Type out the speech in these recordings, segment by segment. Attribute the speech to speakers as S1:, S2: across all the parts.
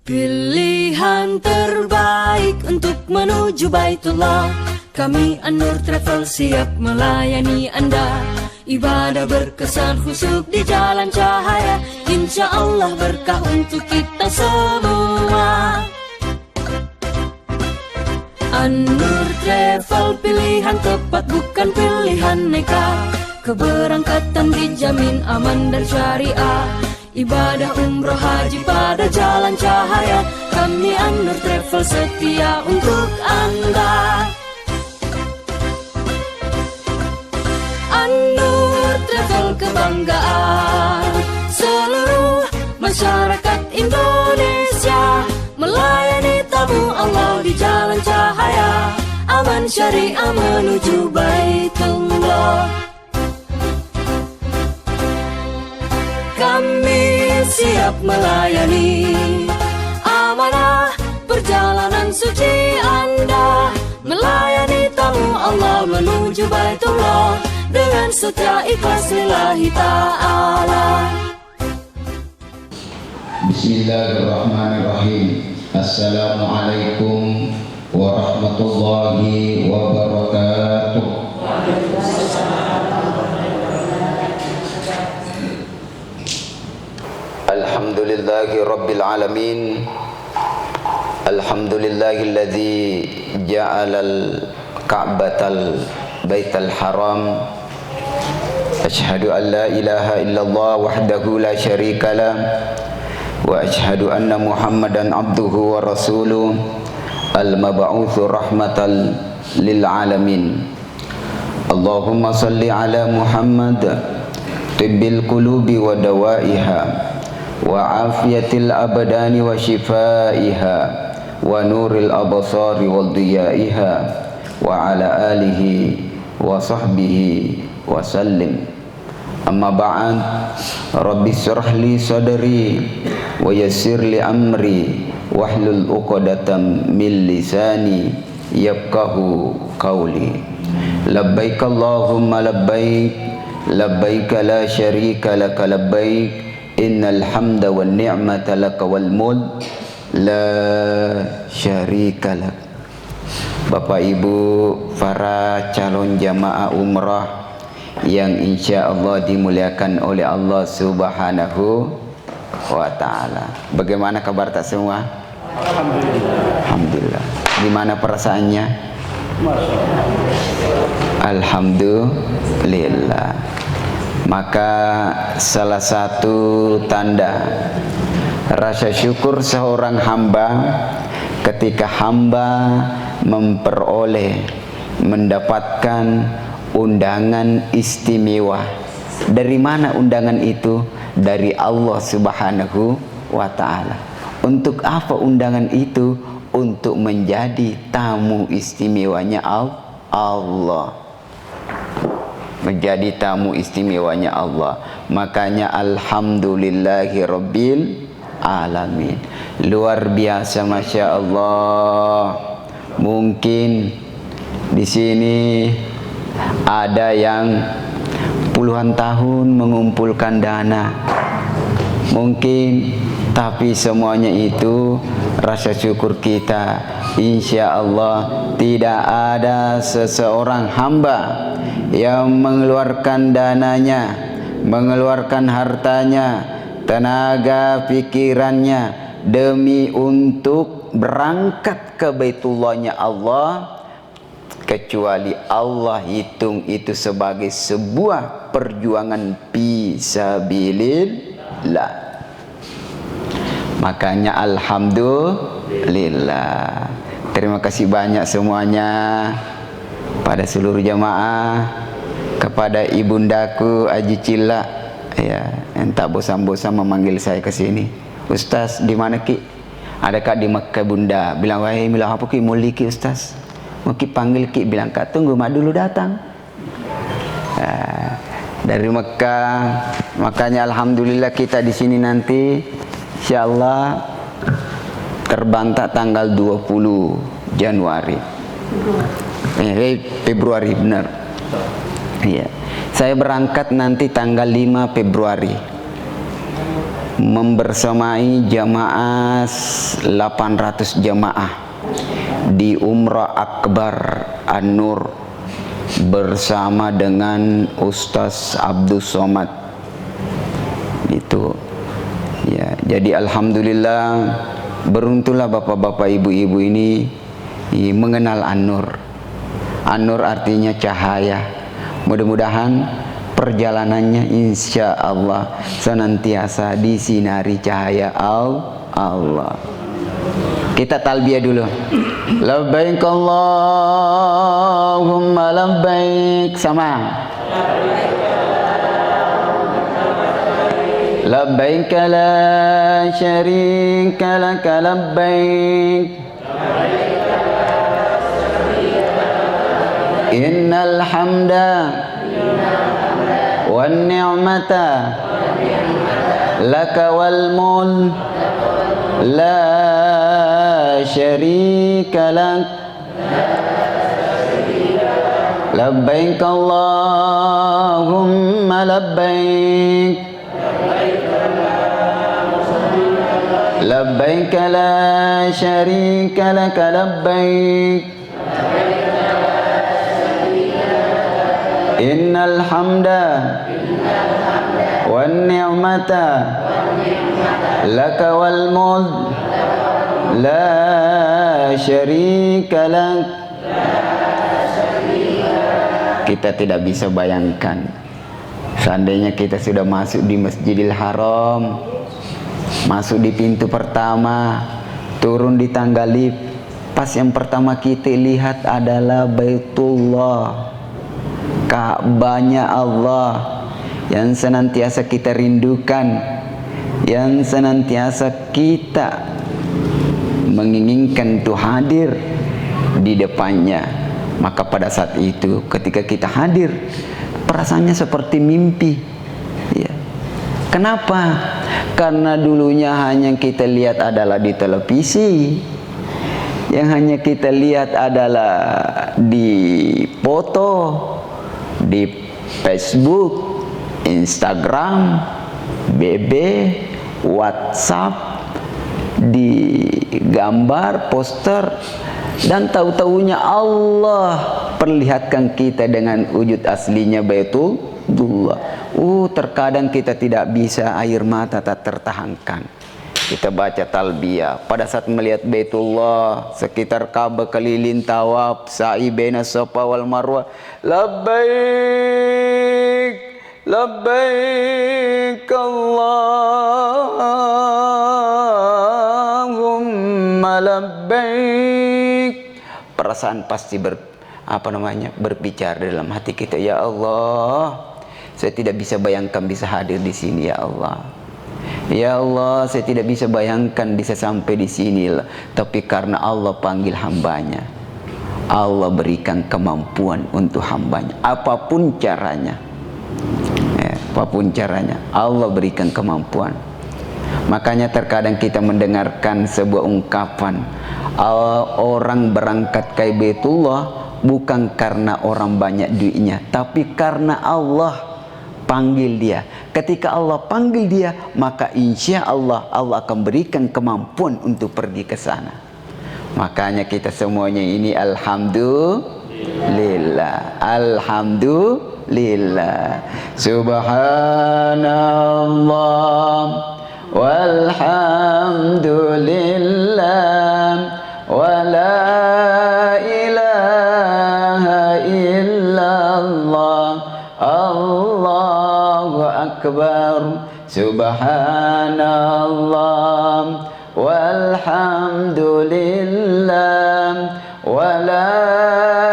S1: Pilihan terbaik untuk menuju Baitullah. Kami An-Nur Travel siap melayani Anda. Ibadah berkesan khusyuk di jalan cahaya. Insya Allah berkah untuk kita semua. An-Nur Travel pilihan tepat, bukan pilihan nekat. Keberangkatan dijamin aman dan syariah. Ibadah umroh haji pada jalan cahaya. Kami An-Nur Travel setia untuk Anda. An-Nur Travel kebanggaan seluruh masyarakat Indonesia. Melayani tamu Allah di jalan cahaya. Aman syariah menuju Baitullah. Kami siap melayani amanah perjalanan suci Anda. Melayani tamu Allah menuju Baitullah dengan setia ikhlas lillahi ta'ala.
S2: Bismillahirrahmanirrahim. Assalamualaikum warahmatullahi wabarakatuh. Alhamdulillahi rabbil alamin. Alhamdulillahilladzi ja'alal ka'batal baital haram. Ashhadu an la ilaha illallah wahdahu la syarikalah. Wa ashhadu anna Muhammadan abduhu wa rasuluh al-mab'utsu rahmatan lil alamin. Allahumma salli ala Muhammad tibbil qulubi wa dawaiha wa afiyatil abdani wa shifaiha wa nuril absari wa diyaiha wa ala alihi wa sahbihi wa sallim. Amma ba'd. Rabbi syrah li sadri wa yassir li amri wahlul 'uqdatam min lisani yafqahu qawli. Labbaik Allahumma labbaik, labbaik la syarika lak labbaik, innal hamda wan ni'mata lak wal mulk la syarika lak. Bapak Ibu para calon jamaah umrah yang insya Allah dimuliakan oleh Allah Subhanahu wa ta'ala. Bagaimana kabar tak semua? Alhamdulillah. Gimana perasaannya? Alhamdulillah. Maka salah satu tanda rasa syukur seorang hamba ketika hamba mendapatkan undangan istimewa. Dari mana undangan itu? Dari Allah Subhanahu wa ta'ala. Untuk apa undangan itu? Untuk menjadi tamu istimewanya Allah. Menjadi tamu istimewanya Allah. Makanya alhamdulillahi rabbil alamin. Luar biasa, masya Allah. Mungkin di sini ada yang puluhan tahun mengumpulkan dana mungkin, tapi semuanya itu rasa syukur kita. Insya Allah tidak ada seseorang hamba yang mengeluarkan dananya, mengeluarkan hartanya, tenaga pikirannya demi untuk berangkat ke Baitullahnya Allah, kecuali Allah hitung itu sebagai sebuah perjuangan fisabilillah. Makanya alhamdulillah. Terima kasih banyak semuanya pada seluruh jamaah, kepada ibundaku Aji Cila ya, yang tak bosan-bosan memanggil saya ke sini. Ustaz, di mana Ki? Adakah di Mekah Bunda? Bilang, wahai bilang apa Ki? Muli Ki Ustaz. Mungkin panggil Ki, bilang Kak tunggu mak dulu datang. Dari Mekah. Makanya alhamdulillah kita di sini nanti insyaallah terbang tanggal 20 Januari. Februari benar. Iya. Saya berangkat nanti tanggal 5 Februari. membersamai jamaah 800 jamaah di Umrah Akbar An-Nur bersama dengan Ustaz Abdus Somad itu ya. Jadi alhamdulillah beruntunglah bapak-bapak ibu-ibu ini mengenal An-Nur. An-Nur artinya cahaya. Mudah-mudahan perjalanannya insya Allah senantiasa disinari cahaya Allah. Kita talbiyah dulu. Labbaik Allahumma labbaik. Sama. Labbaik la syarika lak labbaik. Innal hamda wan ni'mata laka wal mulk la syarika lak. Labbaik Allahumma labbaik. Labbaik la syarika lak labbaik. Innal hamda wan ni'mata laka wal mulk la syarika lak. Kita tidak bisa bayangkan seandainya kita sudah masuk di Masjidil Haram, masuk di pintu pertama, turun di tangga lift, pas yang pertama kita lihat adalah Baitullah, Ka'bahnya Allah yang senantiasa kita rindukan, yang senantiasa kita menginginkan untuk hadir di depannya. Maka pada saat itu ketika kita hadir, perasaannya seperti mimpi ya. Kenapa? Karena dulunya hanya kita lihat adalah di televisi, yang hanya kita lihat adalah di foto, di Facebook, Instagram, BB, WhatsApp, di gambar, poster, dan tahu-tahunya Allah perlihatkan kita dengan wujud aslinya Baitullah. Terkadang kita tidak bisa, air mata tak tertahankan. Kita baca talbiyah pada saat melihat Baitullah, sekitar Ka'bah, keliling tawaf, sa'i baina Safa wal Marwah. Labbaik labbaik Allahumma labbaik. Perasaan pasti berbicara dalam hati kita, ya Allah, saya tidak bisa bayangkan bisa hadir di sini ya Allah. Ya Allah, saya tidak bisa bayangkan bisa sampai di sini, tapi karena Allah panggil hambanya, Allah berikan kemampuan untuk hambanya, apapun caranya ya, apapun caranya Allah berikan kemampuan. Makanya terkadang kita mendengarkan sebuah ungkapan, orang berangkat ke Baitullah bukan karena orang banyak duitnya, tapi karena Allah panggil dia. Ketika Allah panggil dia, maka insya Allah Allah akan berikan kemampuan untuk pergi ke sana. Makanya kita semuanya ini alhamdulillah, alhamdulillah, subhanallah walhamdulillah wa la ilaha illallah, Allahu akbar, subhanallah walhamdulillah wa la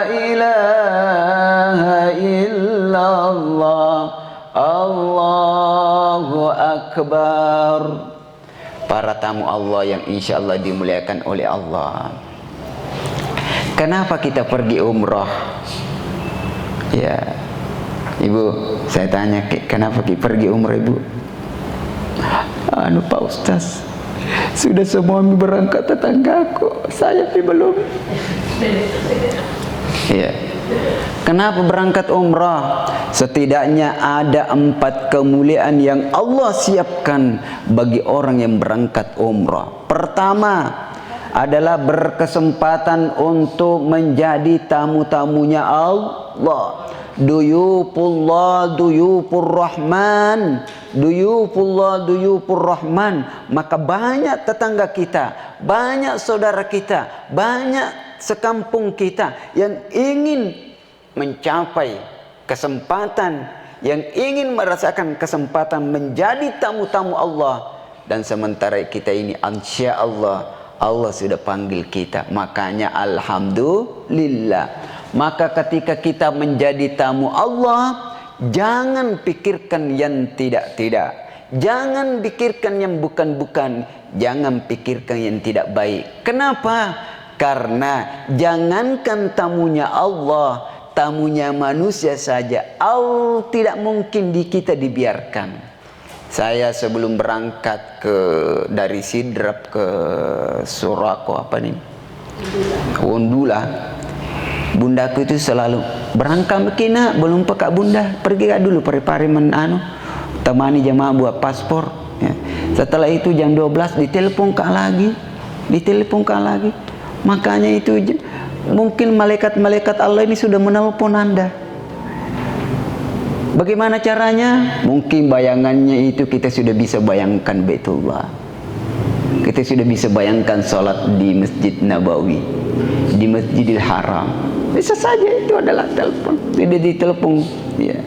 S2: ilaha illallah, Allahu akbar. Para tamu Allah yang insya Allah dimuliakan oleh Allah, kenapa kita pergi umrah? Ya, Ibu, saya tanya, kenapa kita pergi umrah, Ibu? Pak Ustaz, sudah semua berangkat tetanggaku, saya belum. Ya, Kenapa berangkat umrah? Setidaknya ada 4 kemuliaan yang Allah siapkan bagi orang yang berangkat umrah. Pertama adalah berkesempatan untuk menjadi tamu-tamunya Allah. Duyufullah duyufur rahman, duyufullah duyufur rahman. Maka banyak tetangga kita, banyak saudara kita, banyak sekampung kita yang ingin mencapai kesempatan, yang ingin merasakan kesempatan menjadi tamu-tamu Allah, dan sementara kita ini insya Allah Allah sudah panggil kita. Makanya alhamdulillah. Maka ketika kita menjadi tamu Allah, jangan pikirkan yang tidak-tidak, jangan pikirkan yang bukan-bukan, jangan pikirkan yang tidak baik. Kenapa? Karena jangankan tamunya Allah, tamunya manusia saja Allah tidak mungkin kita dibiarkan. Saya sebelum berangkat dari Sidrap ke Surako Wondula, bundaku itu selalu berangkat begini, belum peka bunda, pergi dulu pari-pari temani jamaah buat paspor. Ya. Setelah itu jam 12 ditelepon lagi. Makanya itu mungkin malaikat-malaikat Allah ini sudah menelpon Anda. Bagaimana caranya? Mungkin bayangannya itu kita sudah bisa bayangkan Baitullah. Kita sudah bisa bayangkan sholat di Masjid Nabawi, di Masjidil Haram. Bisa saja itu adalah telepon. Sudah ditelepon, ya.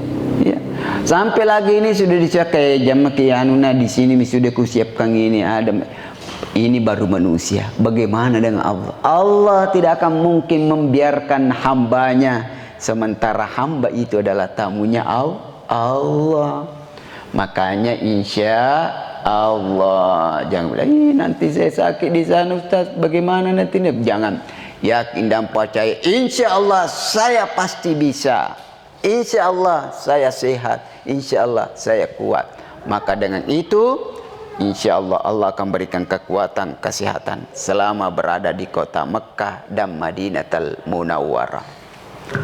S2: Sampai lagi ini sudah dicakai jam kianuna di sini sudah kusiapkan ini ada. Ini baru manusia. Bagaimana dengan Allah? Allah tidak akan mungkin membiarkan hambanya, sementara hamba itu adalah tamunya Allah. Makanya insya Allah jangan bilang, nanti saya sakit di sana Ustaz, bagaimana nanti? Jangan. Yakin dan percaya, insya Allah saya pasti bisa, insya Allah saya sehat, insya Allah saya kuat. Maka dengan itu insya Allah Allah akan berikan kekuatan, kesehatan selama berada di kota Mekah dan Madinatul Munawwarah.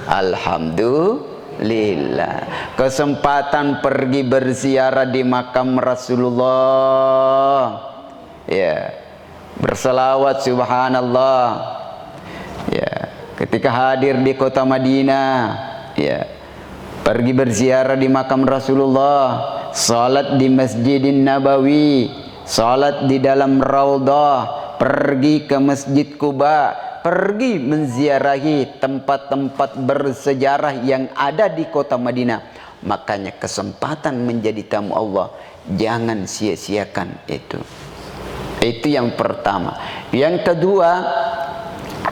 S2: Alhamdulillah. Kesempatan pergi berziarah di makam Rasulullah, ya, berselawat subhanallah. Ya, ketika hadir di kota Madinah, ya, pergi berziarah di makam Rasulullah, salat di Masjidin Nabawi, salat di dalam Raudhah, pergi ke Masjid Quba, pergi menziarahi tempat-tempat bersejarah yang ada di kota Madinah. Makanya kesempatan menjadi tamu Allah jangan sia-siakan itu. Itu yang pertama. Yang kedua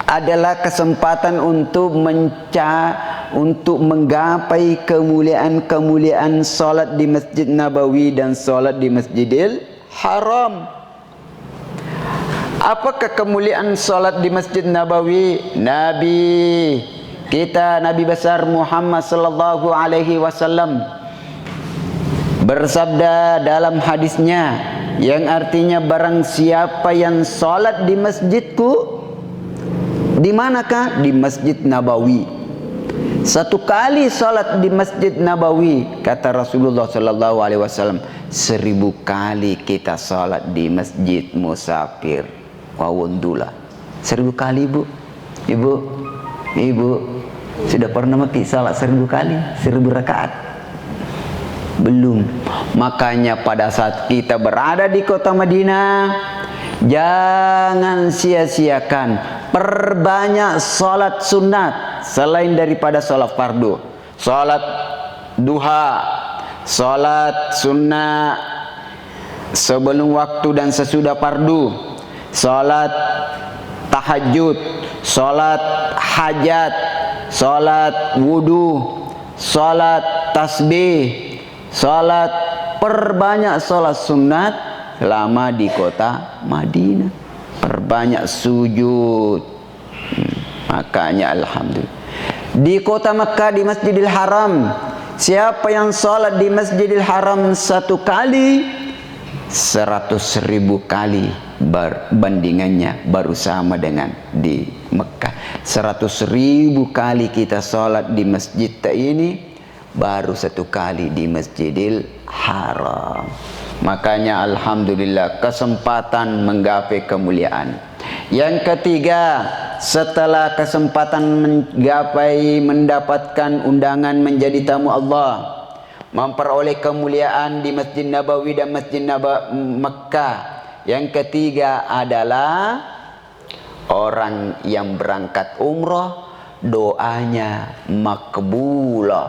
S2: adalah kesempatan untuk menggapai kemuliaan-kemuliaan salat di Masjid Nabawi dan salat di Masjidil Haram. Apakah kemuliaan salat di Masjid Nabawi? Nabi kita, Nabi besar Muhammad sallallahu alaihi wasallam bersabda dalam hadisnya yang artinya, barang siapa yang salat di masjidku, di manakah? Di Masjid Nabawi. Satu kali salat di Masjid Nabawi, kata Rasulullah sallallahu alaihi wasallam, 1000 kali kita salat di Masjid Musafir Wawondula. 1000 kali, Ibu sudah pernah mati salat 1000 kali, 1000 rakaat? Belum. Makanya pada saat kita berada di kota Madinah, jangan sia-siakan, perbanyak salat sunat selain daripada salat fardu. Salat duha, salat sunnah sebelum waktu dan sesudah fardu, salat tahajud, salat hajat, salat wudu, salat tasbih, salat, perbanyak salat sunat selama di kota Madinah, perbanyak sujud. Makanya alhamdulillah di kota Mekah, di Masjidil Haram, siapa yang salat di Masjidil Haram 1 kali, 100.000 kali bandingannya baru sama dengan di Mekah. 100.000 kali kita sholat di masjid ini, baru 1 kali di Masjidil Haram. Makanya alhamdulillah kesempatan menggapai kemuliaan. Yang ketiga, setelah kesempatan mendapatkan undangan menjadi tamu Allah, memperoleh kemuliaan di Masjid Nabawi dan Masjid Mekah. Yang ketiga adalah orang yang berangkat umroh, doanya makbulah,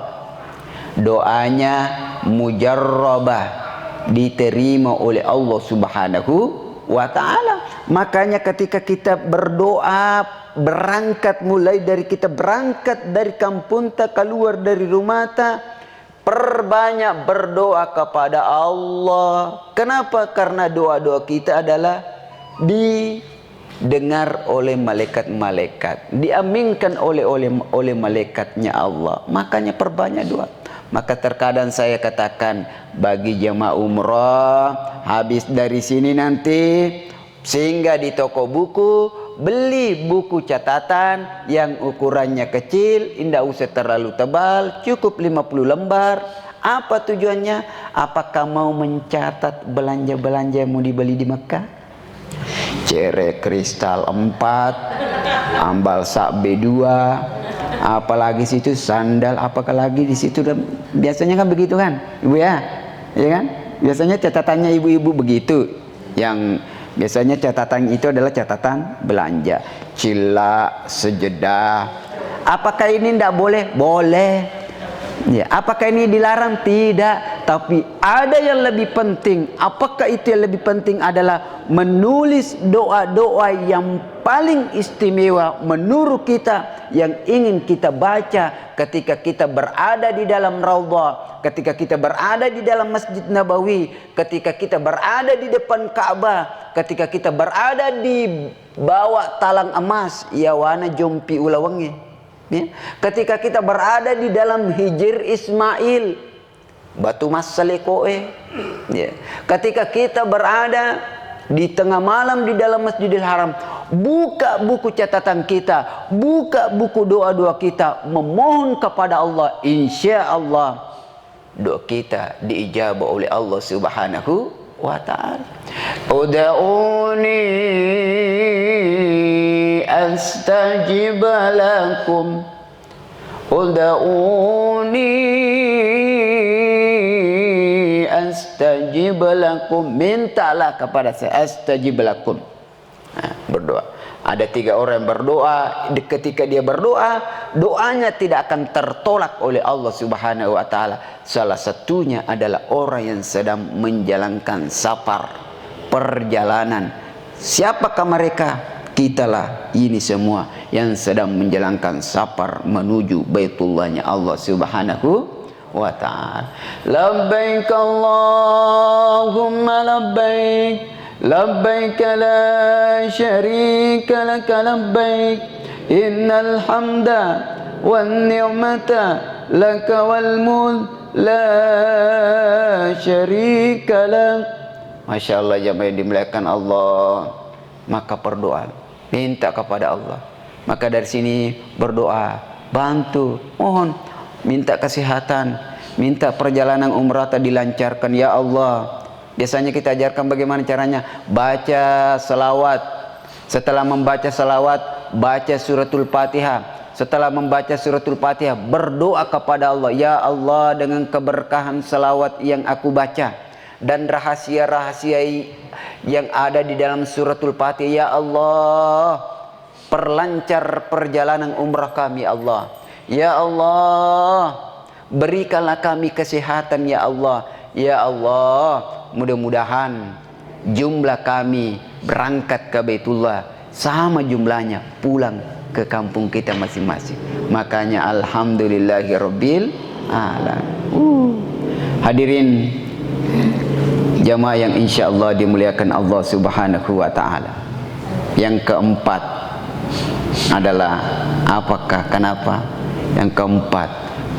S2: doanya mujarrabah, diterima oleh Allah Subhanahu wa ta'ala. Makanya ketika kita berdoa, berangkat, mulai dari kita berangkat dari kampung ta, keluar dari rumah ta, perbanyak berdoa kepada Allah. Kenapa? Karena doa-doa kita adalah didengar oleh malaikat-malaikat, diaminkan oleh malaikatnya Allah. Makanya perbanyak doa. Maka terkadang saya katakan bagi jemaah umrah, habis dari sini nanti singgah di toko buku, beli buku catatan yang ukurannya kecil, tidak usah terlalu tebal, cukup 50 lembar. Apa tujuannya? Apakah mau mencatat belanja-belanja yang mau dibeli di Mekah? Cerek kristal 4, ambal sak B2, apalagi situ sandal, apakah lagi di situ. Biasanya kan begitu kan, Ibu ya? Ya kan? Biasanya catatannya ibu-ibu begitu. Yang biasanya catatan itu adalah catatan belanja. Cilak, sejedah. Apakah ini tidak boleh? Boleh. Ya, apakah ini dilarang? Tidak. Tapi ada yang lebih penting. Apakah itu yang lebih penting adalah menulis doa-doa yang paling istimewa menurut kita, yang ingin kita baca ketika kita berada di dalam Raudhah, ketika kita berada di dalam Masjid Nabawi, ketika kita berada di depan Ka'bah, ketika kita berada di bawah talang emas, ya wana jompi ulawangi. Ya. Ketika kita berada di dalam Hijir Ismail, batu masalekoe. Ya. Ketika kita berada di tengah malam di dalam Masjidil Haram, buka buku catatan kita, buka buku doa-doa kita, memohon kepada Allah, insya Allah doa kita diijabah oleh Allah Subhanahu wa ta'ala. Ud'uni astajib lakum, ud'uni astajib lakum, mintalah kepada saya, astajib lakum. Nah, berdoa. Ada 3 orang yang berdoa, ketika dia berdoa, doanya tidak akan tertolak oleh Allah Subhanahu wa ta'ala. Salah satunya adalah orang yang sedang menjalankan safar, perjalanan. Siapakah mereka? Kitalah ini semua yang sedang menjalankan safar menuju Baitullahnya Allah Subhanahu wa ta'ala. Labbaik Allahumma labbaik, labbaik la syarika laka labbaik, innal hamda wan ni'mata laka wal mulk la syarika lak. Masya Allah jemaah yang dimuliakan Allah. Maka berdoa, minta kepada Allah. Maka dari sini berdoa, bantu, mohon, minta kesehatan, minta perjalanan umrah tadi dilancarkan ya Allah. Biasanya kita ajarkan bagaimana caranya. Baca selawat. Setelah membaca selawat, baca suratul Fatihah. Setelah membaca suratul Fatihah, berdoa kepada Allah, ya Allah, dengan keberkahan selawat yang aku baca dan rahasia-rahasia yang ada di dalam suratul Fatihah, ya Allah, perlancar perjalanan umrah kami Allah. Ya Allah, berikanlah kami kesehatan ya Allah. Ya Allah, mudah-mudahan jumlah kami berangkat ke Baitullah sama jumlahnya pulang ke kampung kita masing-masing. Makanya alhamdulillahirabbil alamin. Hadirin jamaah yang insyaallah dimuliakan Allah Subhanahu wa ta'ala. Yang keempat adalah apakah, kenapa? Yang keempat,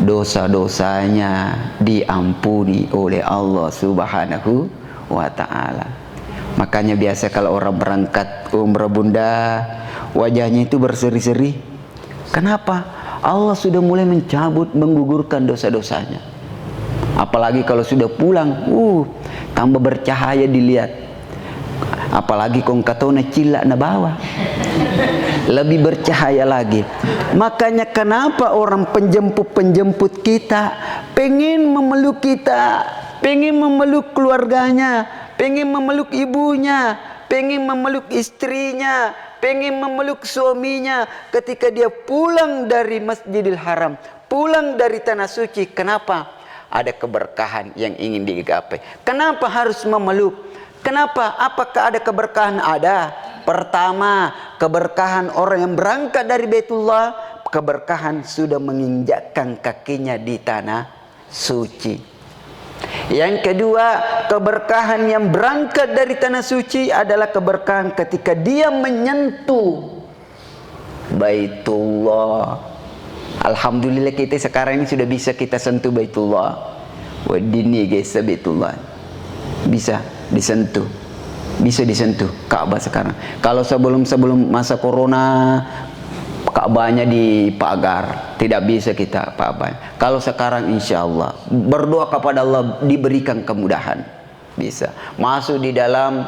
S2: dosa-dosanya diampuni oleh Allah Subhanahu wa ta'ala. Makanya biasa kalau orang berangkat umrah bunda, wajahnya itu berseri-seri. Kenapa? Allah sudah mulai mencabut, menggugurkan dosa-dosanya. Apalagi kalau sudah pulang, tambah bercahaya dilihat. Apalagi kong katona cila na bawa, lebih bercahaya lagi. Makanya kenapa orang penjemput kita pengen memeluk kita, pengen memeluk keluarganya, pengen memeluk ibunya, pengen memeluk istrinya, pengen memeluk suaminya ketika dia pulang dari Masjidil Haram, pulang dari tanah suci. Kenapa? Ada keberkahan yang ingin digapai. Kenapa harus memeluk? Kenapa? Apakah ada keberkahan? Ada. Pertama, keberkahan orang yang berangkat dari Baitullah, keberkahan sudah menginjakkan kakinya di tanah suci. Yang kedua, keberkahan yang berangkat dari tanah suci adalah keberkahan ketika dia menyentuh Baitullah. Alhamdulillah kita sekarang ini sudah bisa kita sentuh Baitullah. Wadini guys, Baitullah bisa disentuh, bisa disentuh Ka'bah sekarang. Kalau sebelum masa corona Ka'bahnya dipagar, tidak bisa kita apa-apa. Kalau sekarang insya Allah berdoa kepada Allah diberikan kemudahan, bisa masuk di dalam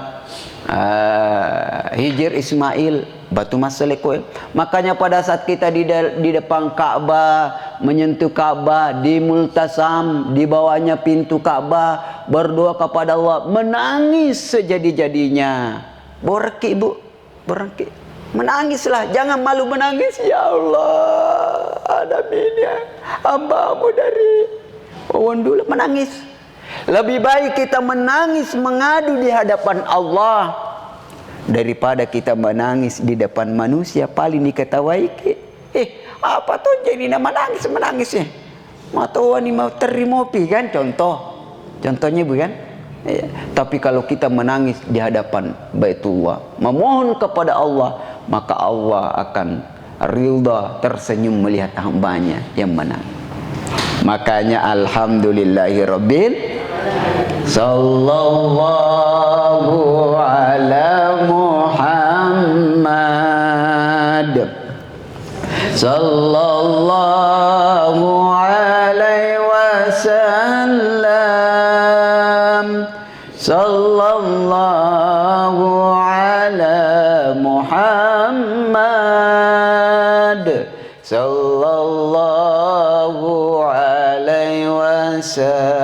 S2: Hijr Ismail, batu masalikoil. Makanya pada saat kita di depan Ka'bah, menyentuh Ka'bah, di multasam, di bawahnya pintu Ka'bah, berdoa kepada Allah, menangis sejadi-jadinya. Boraki bu, boraki, menangislah, jangan malu menangis. Ya Allah, ada minyak hambamu dari Wondula, menangis. Lebih baik kita menangis mengadu di hadapan Allah daripada kita menangis di depan manusia paling diketawai. Apa tuh jadi nama menangisnya? Mata wani mau terimopi kan, contohnya bukan? Ya. Tapi kalau kita menangis di hadapan Baitullah, memohon kepada Allah, maka Allah akan ridha, tersenyum melihat hambanya yang menang. Makanya alhamdulillahirabbil sallallahu ala Muhammad sallallahu alaihi wasallam sallallahu ala Muhammad sallallahu alaihi wasallam.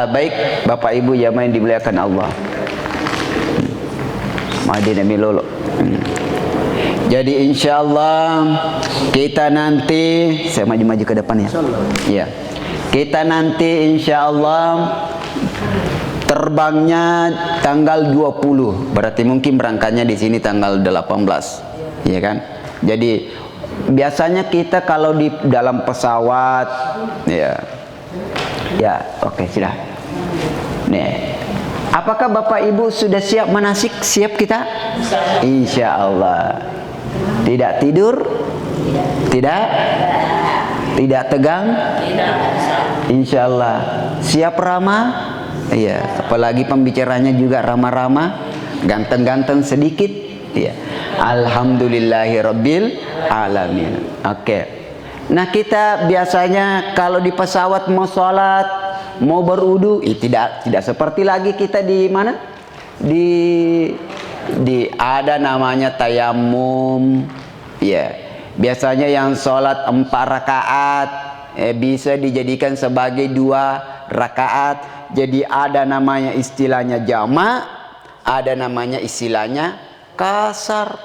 S2: Baik Bapak Ibu yang main dimuliakan Allah, Madinah Milolo. Jadi insya Allah kita nanti, saya maju-maju ke depan ya. Ya, kita nanti insya Allah terbangnya tanggal 20, berarti mungkin berangkatnya di sini tanggal 18, ya kan? Jadi biasanya kita kalau di dalam pesawat, ya oke, sudah. Nih, apakah Bapak Ibu sudah siap manasik? Siap kita? Insya Allah. Tidak tidur? Tidak tegang? Insya Allah. Siap ramah? Iya. Apalagi pembicaranya juga ramah-ramah, ganteng-ganteng sedikit. Iya. Alhamdulillahirabbil alamin. Oke. Nah, kita biasanya kalau di pesawat mau sholat, mau berudu, tidak seperti lagi kita di mana? Di ada namanya tayamum. Ya, biasanya yang sholat 4 rakaat bisa dijadikan sebagai 2 rakaat. Jadi ada namanya istilahnya jamak, ada namanya istilahnya kasar.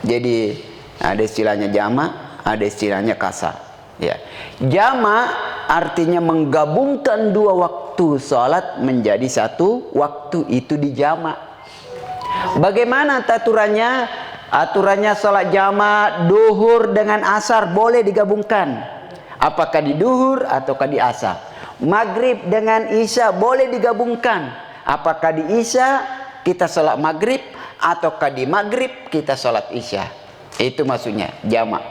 S2: Jadi ada istilahnya jamak, ada istilahnya kasar. Ya, jamak artinya menggabungkan 2 waktu sholat menjadi 1 waktu, itu dijamak. Bagaimana aturannya? Aturannya sholat jamak duhur dengan asar boleh digabungkan. Apakah di duhur ataukah di asar? Maghrib dengan isya boleh digabungkan. Apakah di isya kita sholat maghrib ataukah di maghrib kita sholat isya? Itu maksudnya jamak.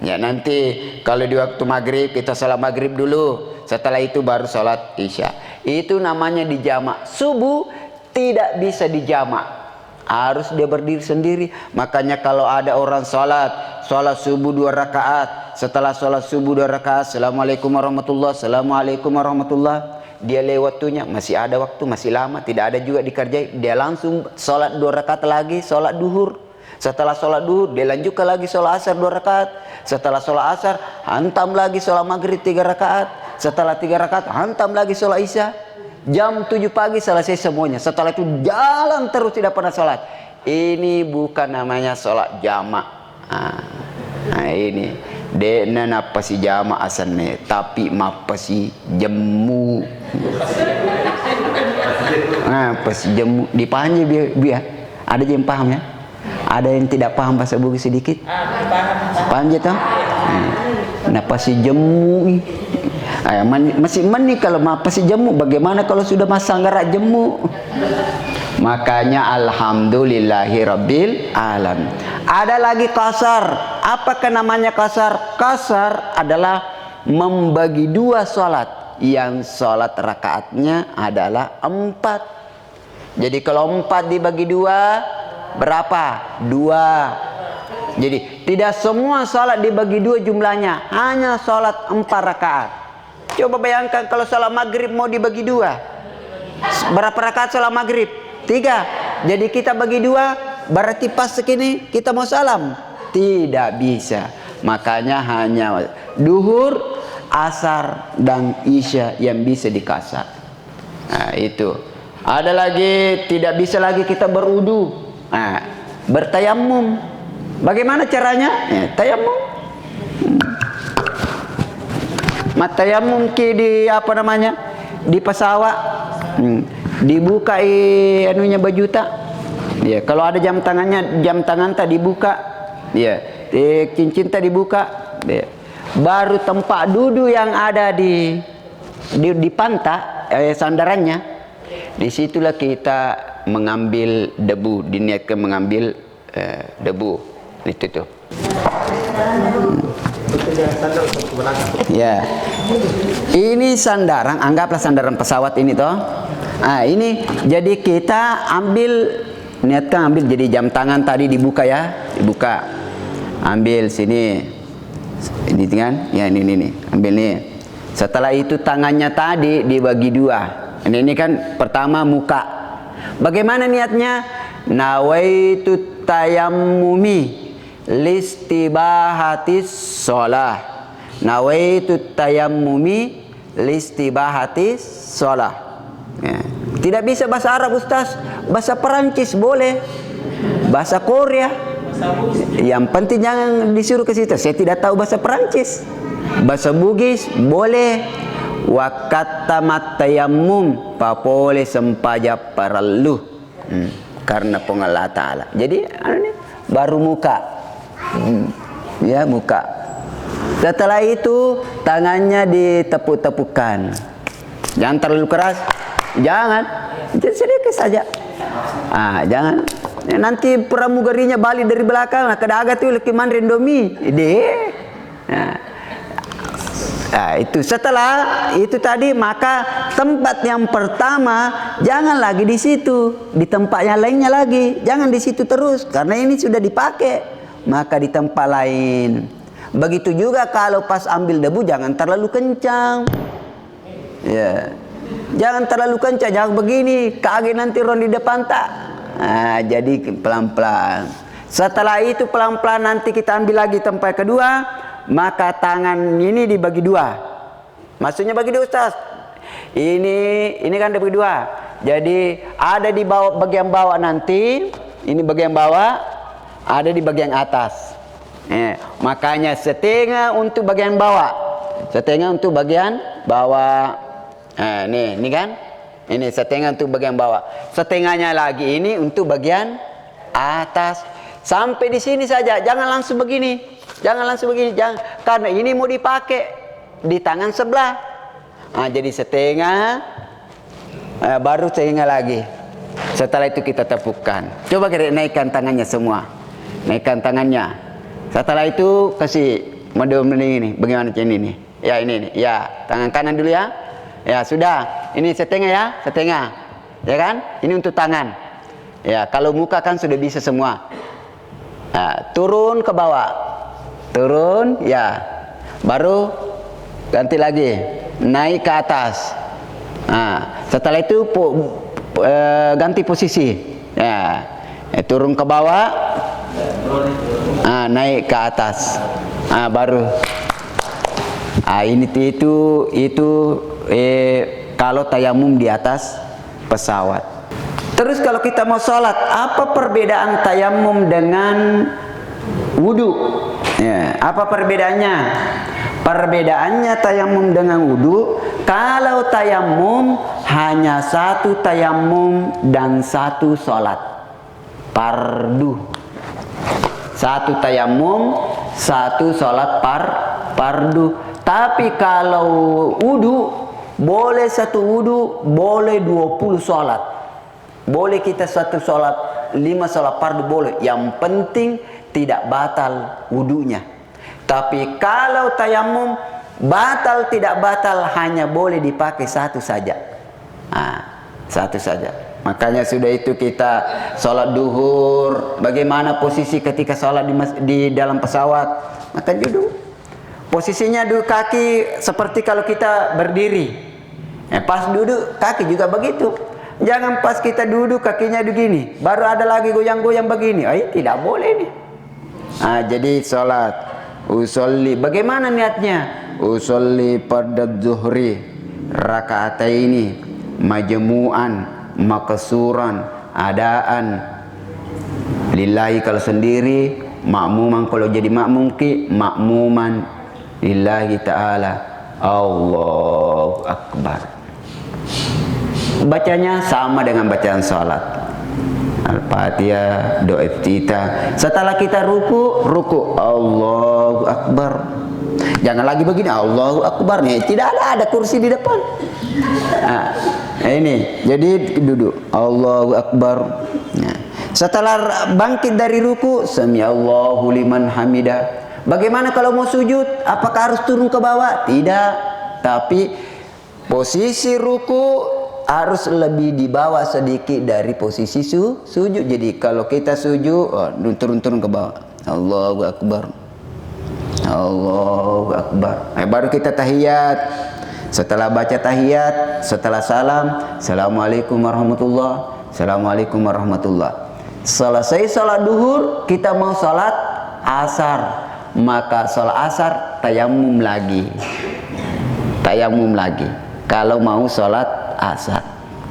S2: Ya, nanti kalau di waktu maghrib kita sholat maghrib dulu, setelah itu baru sholat isya. Itu namanya dijamak. Subuh tidak bisa dijamak, harus dia berdiri sendiri. Makanya kalau ada orang sholat subuh 2 rakaat, setelah sholat subuh 2 rakaat, assalamualaikum warahmatullah, assalamualaikum warahmatullah, dia lewat waktunya, masih ada waktu, masih lama, tidak ada juga dikerjai, dia langsung sholat 2 rakaat lagi, sholat duhur. Setelah sholat duhur dia lanjutkan lagi sholat asar 2 rakaat. Setelah sholat asar hantam lagi sholat maghrib 3 rakaat. Setelah 3 rakaat hantam lagi sholat isya. Jam 7 pagi selesai semuanya. Setelah itu jalan terus, tidak pernah sholat. Ini bukan namanya sholat jamak. Nah ini dena napa si jamak asalnya, tapi mapa si jemu. Apa si jemu dipanji biar ada yang paham ya. Ada yang tidak paham bahasa Bugis sedikit? Paham je toh? Kenapa si jemu? Masih meni kalau apa si jemu? Bagaimana kalau sudah masang gerak jemu? Makanya alhamdulillahirabbil alamin. Ada lagi qasar. Apakah namanya qasar? Qasar adalah membagi 2 salat, yang salat rakaatnya adalah 4. Jadi kalau 4 dibagi 2 berapa? 2. Jadi tidak semua salat dibagi 2 jumlahnya, hanya salat 4 rakaat. Coba bayangkan kalau salat maghrib mau dibagi 2, berapa rakaat salat maghrib? 3. Jadi kita bagi 2, berarti pas segini kita mau salam? Tidak bisa. Makanya hanya duhur, asar, dan isya yang bisa dikasar. Nah itu. Ada lagi, tidak bisa lagi kita berudu. Nah, bertayamum. Bagaimana caranya? Tayamum. Matayamum di apa namanya? Di pesawat. Dibuka anunya bajuta. Ya, kalau ada jam tangannya, jam tangan tak dibuka. Ya, cincin tak dibuka. Ya. Baru tempat duduk yang ada di pantat, sandarannya. Disitulah kita mengambil debu, diniatkan mengambil debu itu tuh. Ya, ini sandaran, anggaplah sandaran pesawat ini toh. Nah ini jadi kita ambil, niatkan ambil, jadi jam tangan tadi dibuka ya, dibuka, ambil sini, ini kan, ya ini ambil nih. Setelah itu tangannya tadi dibagi 2. Ini kan pertama muka. Bagaimana niatnya? Nawaitu tayammumi listibahatis sholah. Nawaitu tayammumi listibahatis sholah. Ya. Tidak bisa bahasa Arab Ustaz, bahasa Perancis boleh, bahasa Korea. Yang penting jangan disuruh ke situ. Saya tidak tahu bahasa Perancis. Bahasa Bugis boleh. Wakata tayammum papole sempaja parallu. Karena pengalah Ta'ala. Jadi ini baru muka. Ya, muka. Setelah itu tangannya ditepuk-tepukkan. Jangan terlalu keras. Jangan. Sedikit saja. Jangan. Nanti pramugarinya balik dari belakang. Kadaga tuh lekiman rendomi. Nah, itu setelah itu tadi, maka tempat yang pertama jangan lagi di situ, di tempat yang lainnya lagi, jangan di situ terus karena ini sudah dipakai, maka di tempat lain. Begitu juga kalau pas ambil debu jangan terlalu kencang, ya, jangan terlalu kencang, jangan begini, kaget nanti orang di depan tak. Nah, jadi pelan-pelan. Setelah itu pelan-pelan nanti kita ambil lagi tempat kedua. Maka tangan ini dibagi 2. Maksudnya bagi 2 Ustaz. Ini kan dibagi 2. Jadi ada di bawah, bagian bawah nanti, ini bagian bawah, ada di bagian atas. Makanya setengah untuk bagian bawah, setengah untuk bagian bawah. Ini kan, ini setengah untuk bagian bawah, setengahnya lagi ini untuk bagian atas. Sampai di sini saja, jangan langsung begini. Jangan langsung begini, jangan, karena ini mau dipakai di tangan sebelah. Jadi setengah, baru setengah lagi. Setelah itu kita tepukkan. Coba kita naikkan tangannya semua, naikkan tangannya. Setelah itu kasih mode ini, bagaimana ini? Ya ini, ya tangan kanan dulu ya. Ya sudah. ini setengah ya, setengah. Ya kan? Ini untuk tangan. Ya, kalau muka kan sudah bisa semua. Nah, turun ke bawah. Turun, ya. Baru ganti lagi. Naik ke atas. Nah, setelah itu ganti posisi. Ya. Turun ke bawah. Naik ke atas. Baru. Ini itu kalau tayamum di atas pesawat. Terus kalau kita mau sholat, apa perbedaan tayamum dengan wudu? Ya, apa perbedaannya? Perbedaannya tayamum dengan wudu, kalau tayamum hanya satu tayamum dan satu sholat. Fardu. Satu tayamum, satu sholat fardu. Tapi kalau wudu, boleh satu wudu, boleh 20 sholat. Boleh kita satu sholat, 5 sholat fardu boleh. Yang penting tidak batal wudunya. Tapi kalau tayamum, batal tidak batal, hanya boleh dipakai satu saja. Satu saja. Makanya sudah itu kita sholat duhur. Bagaimana posisi ketika sholat di dalam pesawat? Maka duduk. Posisinya duduk kaki seperti kalau kita berdiri. Pas duduk kaki juga begitu. Jangan pas kita duduk kakinya begini, baru ada lagi goyang-goyang begini. Tidak boleh nih. Jadi sholat usolli, bagaimana niatnya? Usolli pada zuhri rakaataini majmu'an maksuran adaan lillahi kalau sendiri, makmuman kalau jadi makmum makmuman lillahi ta'ala. Allahu Akbar. Bacanya sama dengan bacaan salat. Al-Fatihah, doa iftitah. Setelah kita ruku Allahu Akbar. Jangan lagi begini Allahu Akbar nih. Tidak ada kursi di depan. Ini jadi duduk Allahu Akbar. Setelah bangkit dari ruku, sami Allahu liman hamidah. Bagaimana kalau mau sujud? Apakah harus turun ke bawah? Tidak. Tapi posisi ruku harus lebih di bawah sedikit dari posisi sujud. Jadi kalau kita sujud, turun ke bawah. Allahu Akbar. Allahu Akbar. Baru kita tahiyat. Setelah baca tahiyat, setelah salam, Assalamualaikum warahmatullah. Assalamualaikum warahmatullah. Selesai sholat duhur, kita mau sholat asar. Maka sholat asar tayamum lagi. Tayamum lagi. Kalau mau sholat asar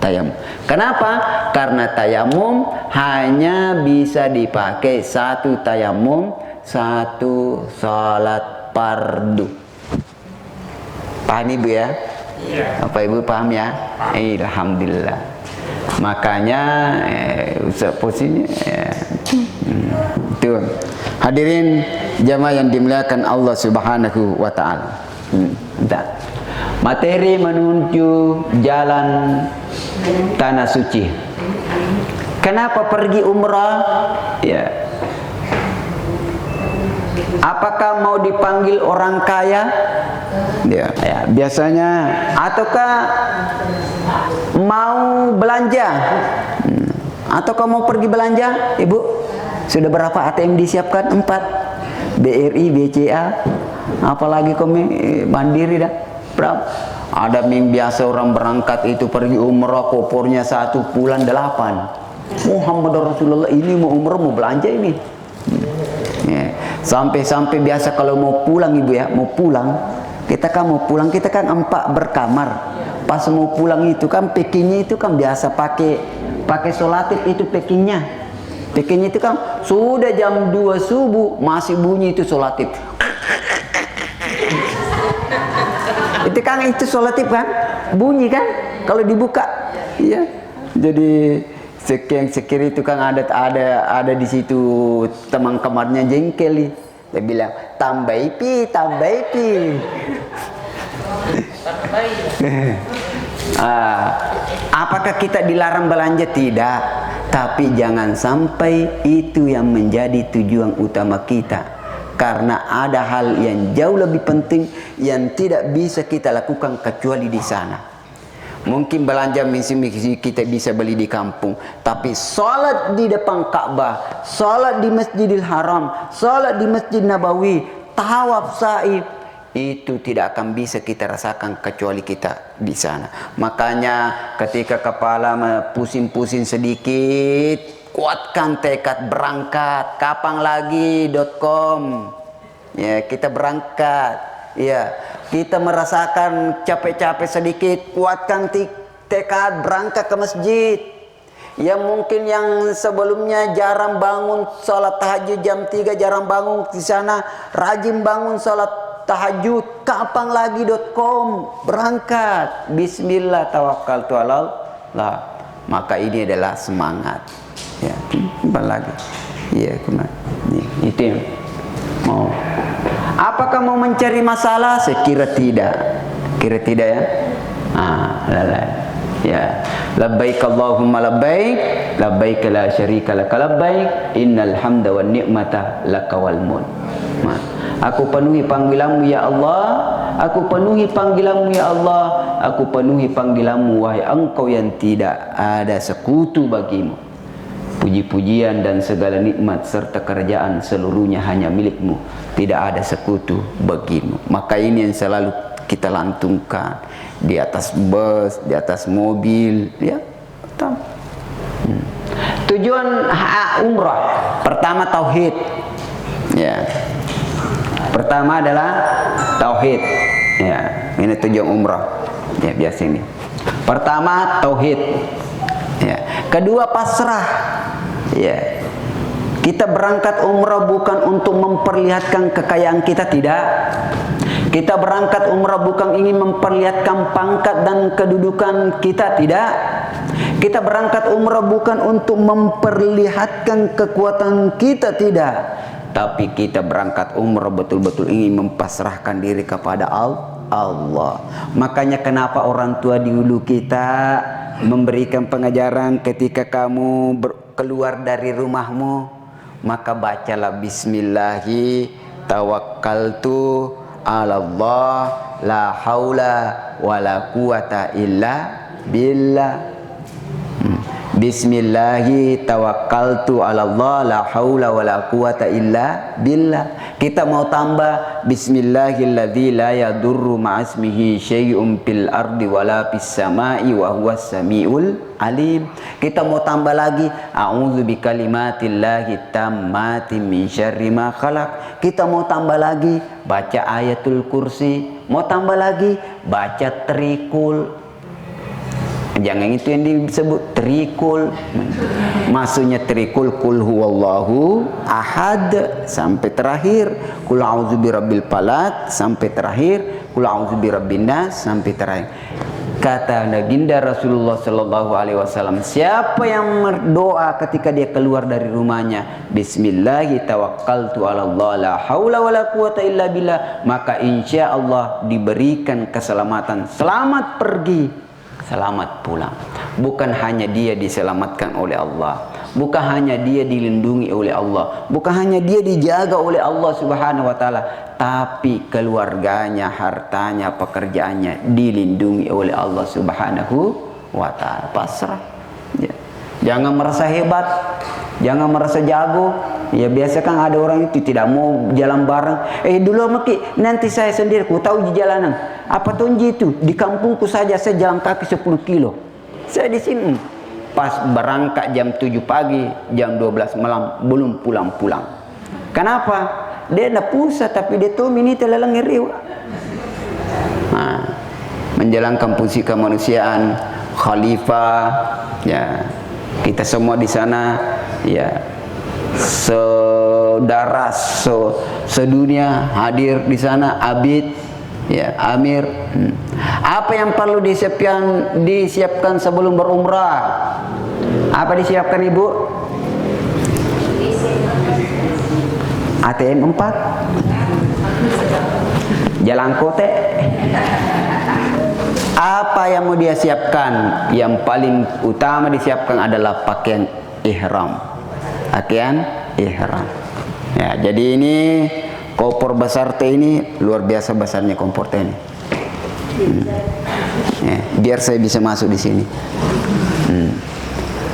S2: tayamum. Kenapa? Karena tayamum hanya bisa dipakai satu tayamum, satu sholat fardu. Paham Ibu ya? Apa Ibu paham ya? Alhamdulillah. Makanya posisinya tuh. Hadirin jamaah yang dimuliakan Allah Subhanahu wa taala. Materi menuju jalan tanah suci. Kenapa pergi umrah? Ya. Apakah mau dipanggil orang kaya? Ya, biasanya ataukah mau belanja? Ataukah mau pergi belanja, Ibu? Sudah berapa ATM disiapkan? 4. BRI, BCA, apalagi Mandiri dah. Berapa? Ada yang biasa orang berangkat itu pergi umrah, kopornya 1 pulang 8. Muhammad Rasulullah ini mau umrah mau belanja ini. Sampai-sampai biasa kalau mau pulang Ibu ya, mau pulang, kita kan 4 berkamar. Pas mau pulang itu kan packingnya itu kan biasa pakai solatif itu packingnya. Packingnya itu kan sudah jam 2 subuh masih bunyi itu solatif. Itu solatif kan, bunyi kan kalau dibuka. Iya. Jadi sekir itu kan ada di situ teman kamarnya jengkel. Dia bilang tambah ipi. Apakah kita dilarang belanja? Tidak. Tapi jangan sampai itu yang menjadi tujuan utama kita. Karena ada hal yang jauh lebih penting yang tidak bisa kita lakukan kecuali di sana. Mungkin belanja misi-misi kita bisa beli di kampung, tapi sholat di depan Ka'bah, sholat di Masjidil Haram, sholat di Masjid Nabawi, tawaf sa'i, itu tidak akan bisa kita rasakan kecuali kita di sana. Makanya ketika kepala pusing-pusing sedikit, kuatkan tekad berangkat. Kapan lagi.com. Ya, kita berangkat. Ya, kita merasakan capek-capek sedikit, kuatkan tekad berangkat ke masjid. Yang mungkin yang sebelumnya jarang bangun salat tahajud jam 3, jarang bangun di sana, rajin bangun salat tahajud. Kapan lagi.com, berangkat. Bismillah tawakkaltu 'alallah. Maka ini adalah semangat. Ya, kapan lagi? Iya, itu yang mau. Apakah mau mencari masalah? Saya kira tidak. Kira tidak ya? Ya. Labbaik Allahumma labbaik, labbaik la syarika laka labbaik, innal hamda wan ni'mata laka wal mulk. Aku penuhi panggilanmu ya Allah, aku penuhi panggilanmu ya Allah, aku penuhi panggilanmu wahai Engkau yang tidak ada sekutu bagimu. Puji-pujian dan segala nikmat serta kerajaan seluruhnya hanya milikmu, tidak ada sekutu bagimu. Maka ini yang selalu kita lantungkan di atas bus, di atas mobil, ya. Tujuan umrah pertama tauhid, ya. Pertama adalah tauhid, ya. Ini tujuan umrah, ya, biasa ini. Pertama tauhid, ya. Kedua pasrah, ya. Kita berangkat umrah bukan untuk memperlihatkan kekayaan kita, tidak. Kita berangkat umrah bukan ingin memperlihatkan pangkat dan kedudukan kita, tidak. Kita berangkat umrah bukan untuk memperlihatkan kekuatan kita, tidak. Tapi kita berangkat umrah betul-betul ingin mempasrahkan diri kepada Allah. Makanya kenapa orang tua dulu kita memberikan pengajaran ketika kamu keluar dari rumahmu, maka bacalah bismillahi tawakkaltu 'alallah la haula wala quwata illa billah. Bismillahi tawakkaltu 'alallah la haula wala quwata illa billah. Kita mau tambah bismillahilladzi la yadurru ma'asmihi syai'un fil ardi wala fis sama'i wa huwas samiul alim. Kita mau tambah lagi a'udzu bikalimatillahi tammati min syarri ma khalaq. Kita mau tambah lagi baca ayatul kursi, mau tambah lagi baca trikul. Jangan itu yang disebut trikul. Maksudnya trikul kul huwallahu ahad sampai terakhir, kul a'udzu birabbil falaq sampai terakhir, kul a'udzu birabbin nas sampai terakhir. Kata Baginda Rasulullah sallallahu alaihi wasallam, siapa yang berdoa ketika dia keluar dari rumahnya, bismillahi tawakkaltu 'alallah la haula wala quwata illa billah, maka insya Allah diberikan keselamatan. Selamat pergi, selamat pulang. Bukan hanya dia diselamatkan oleh Allah, bukan hanya dia dilindungi oleh Allah, bukan hanya dia dijaga oleh Allah Subhanahu wa taala, tapi keluarganya, hartanya, pekerjaannya dilindungi oleh Allah Subhanahu wa taala. Pasrah. Ya. Jangan merasa hebat, jangan merasa jago. Ya, biasa kan ada orang itu tidak mau jalan bareng. Dulu maki, nanti saya sendiri, ku tahu di jalanan. Apa tunji itu? Di kampungku saja saya jalan kaki 10 kilo. Saya di sini pas berangkat jam 7 pagi, jam 12 malam belum pulang-pulang. Kenapa? Dia nak pusat tapi dia tuh minita lelang riwa. Menjalankan fungsi kemanusiaan, khalifah, ya. Kita semua di sana, ya. Saudara sedunia hadir di sana, abid, ya, amir. Apa yang perlu disiapkan sebelum berumrah? Apa disiapkan Ibu? ATM 4, jalan kote. Apa yang mau dia siapkan? Yang paling utama disiapkan adalah pakaian ihram. Pakaian ihram. Ya, jadi ini kompor besar teh ini luar biasa besarnya kompor teh ini. Ya, biar saya bisa masuk di sini.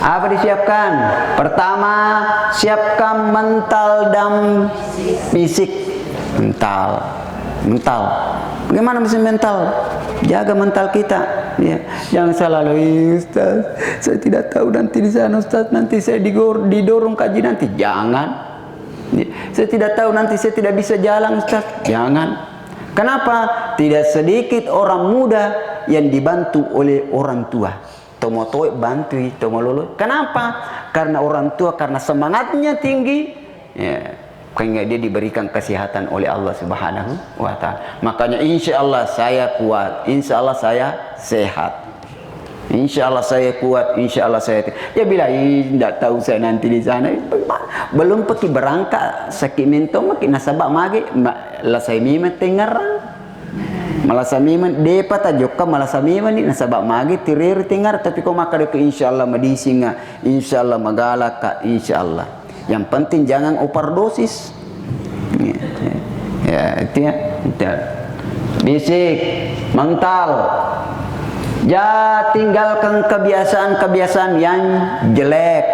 S2: Apa disiapkan? Pertama, siapkan mental dan fisik. Mental. Bagaimana mesti mental? Jaga mental kita. Ya, jangan selalu, Ustaz, saya tidak tahu nanti di sana, Ustaz, nanti saya didorong kaji nanti. Jangan. Ya, saya tidak tahu nanti saya tidak bisa jalan, Ustaz. Jangan. Kenapa? Tidak sedikit orang muda yang dibantu oleh orang tua. Tomo toe bantui, tomo lolo. Kenapa? Karena orang tua, karena semangatnya tinggi. Ya, karena dia diberikan kesehatan oleh Allah Subhanahu wa Ta'ala. Makanya insya Allah saya kuat, insya Allah saya sehat, insya Allah saya kuat, insya Allah saya. Dia bilang, tidak tahu saya nanti di sana. Belum pergi berangkat sakit mentong, makin nasabak mage, lah saya mimet tengarang. Malah samiman depa tajoka malah samiman ni nasabak magi tirir tingar tapi kau maka ke insyaallah medisinga insyaallah magala ka insyaallah. Yang penting jangan overdosis. Ya, itu ya. Fisik, mental. Ya, tinggalkan kebiasaan-kebiasaan yang jelek.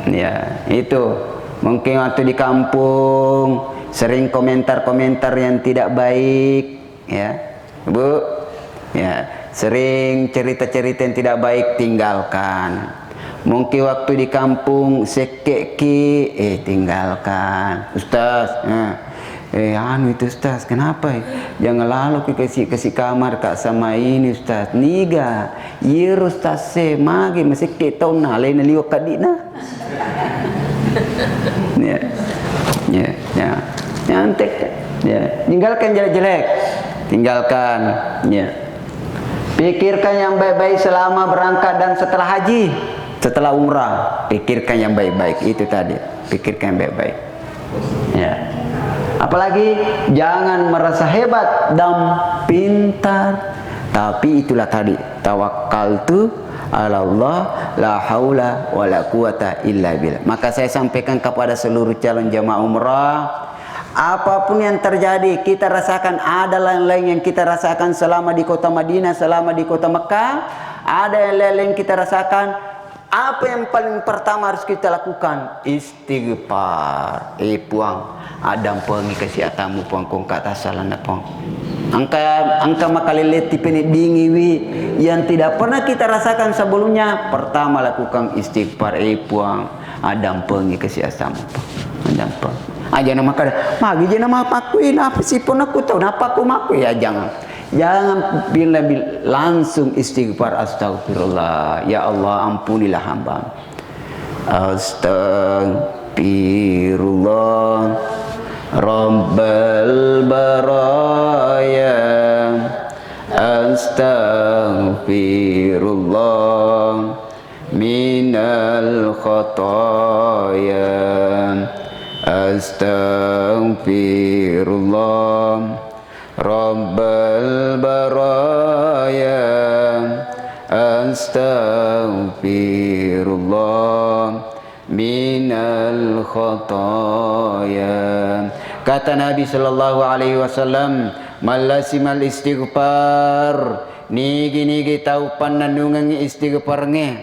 S2: Ya, itu. Mungkin waktu di kampung sering komentar-komentar yang tidak baik, ya. Bu, ya, sering cerita-cerita yang tidak baik tinggalkan. Mungkin waktu di kampung sekeki, tinggalkan. Ustaz, anu itu Ustaz, kenapa? Jangan lalu kasih kamar kak sama ini Ustaz. Niga, iya Ustaz magi masih kita lain liwak kadina. Ya, nyantek, ya, tinggalkan jelek-jelek. Tinggalkan, ya. Pikirkan yang baik-baik selama berangkat dan setelah haji, setelah umrah. Pikirkan yang baik-baik itu tadi. Pikirkan yang baik-baik. Ya. Apalagi jangan merasa hebat dan pintar. Tapi itulah tadi, tawakkaltu ala Allah la haula wala quwata illa billah. Maka saya sampaikan kepada seluruh calon jamaah umrah, apapun yang terjadi, kita rasakan ada lain-lain yang kita rasakan selama di kota Madinah, selama di kota Mekah, ada yang lain-lain kita rasakan. Apa yang paling pertama harus kita lakukan? Istighfar. Puang, adam pengi kasih atamu puang kong kata salana puang. Angka makalilet tipene dingiwi yang tidak pernah kita rasakan sebelumnya. Pertama lakukan istighfar. Puang, adam pengi kasih atamu puang. Adam peng. Aja nama kada magi je nama pakuin apa sih pun aku tahu napa aku maku ya jangan bila langsung istighfar astagfirullah ya Allah ampunilah hamba astagfirullah rabbal baraya astagfirullah minal khataya Astaghfirullah Rabbal baraya Astaghfirullah minal khataya. Kata Nabi sallallahu alaihi wasallam, "Malasimal istighfar." Nigi tahu panandungan istighfarnya.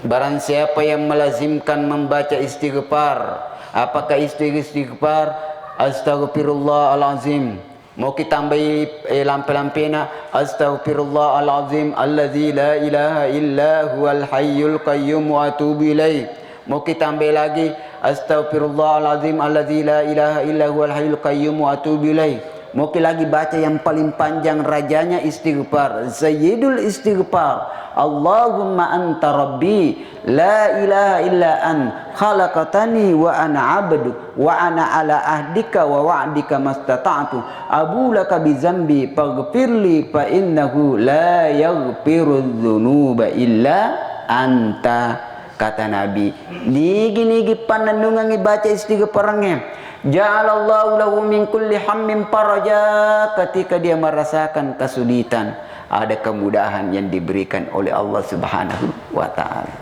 S2: Barang siapa yang melazimkan membaca istighfar. Apakah istighfar? Astaghfirullahalazim. Mau kita tambahi lampe-lampena astaghfirullahalazim allazi la ilaha illa huwal hayyul qayyum wa atubu ilaih. Mau kita tambah lagi astaghfirullahalazim allazi la ilaha illa huwal hayyul qayyum wa atubu ilaih. Mau kita lagi baca yang paling panjang rajanya istighfar, sayyidul istighfar. Allahumma anta rabbi la ilaha illa an khalaqatani wa ana abdu wa ana ala ahdika wa wa'dika mastata'tu abu laka bi zambi faghfirli fa innahu la yaghfiru dzunuba illa anta. Kata Nabi, nigi panandungan baca istighfarnya. Ja'alallahu lahu min kulli hammin faraja. Ketika dia merasakan kesulitan, ada kemudahan yang diberikan oleh Allah Subhanahu wa ta'ala.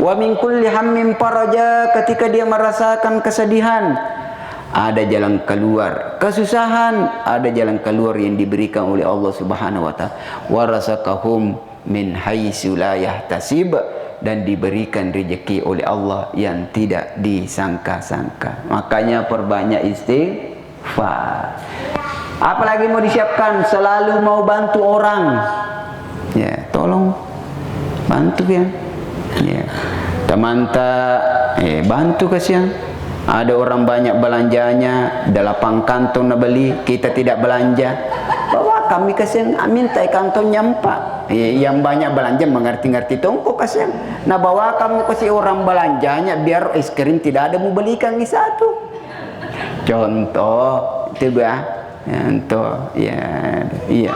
S2: Wa min kulli hammin faraja. Ketika dia merasakan kesedihan, ada jalan keluar. Kesusahan, ada jalan keluar yang diberikan oleh Allah Subhanahu wa taala. Warazaqahum min haitsu la yahtasib, dan diberikan rezeki oleh Allah yang tidak disangka-sangka. Makanya perbanyak istighfar. Apalagi mau disiapkan, selalu mau bantu orang. Ya, tolong bantu ya. Ya. Teman bantu kasihan. Ada orang banyak belanjanya, 8 kantong nak beli, kita tidak belanja. Bawa kami kasihan, minta kantongnya 4. Yang banyak belanja mengerti-ngerti tongko kasihan. Nah bawa kamu kasih orang belanjanya, biar es krim tidak ada mau belikan di satu. Contoh, itu ya. Contoh, ya, iya.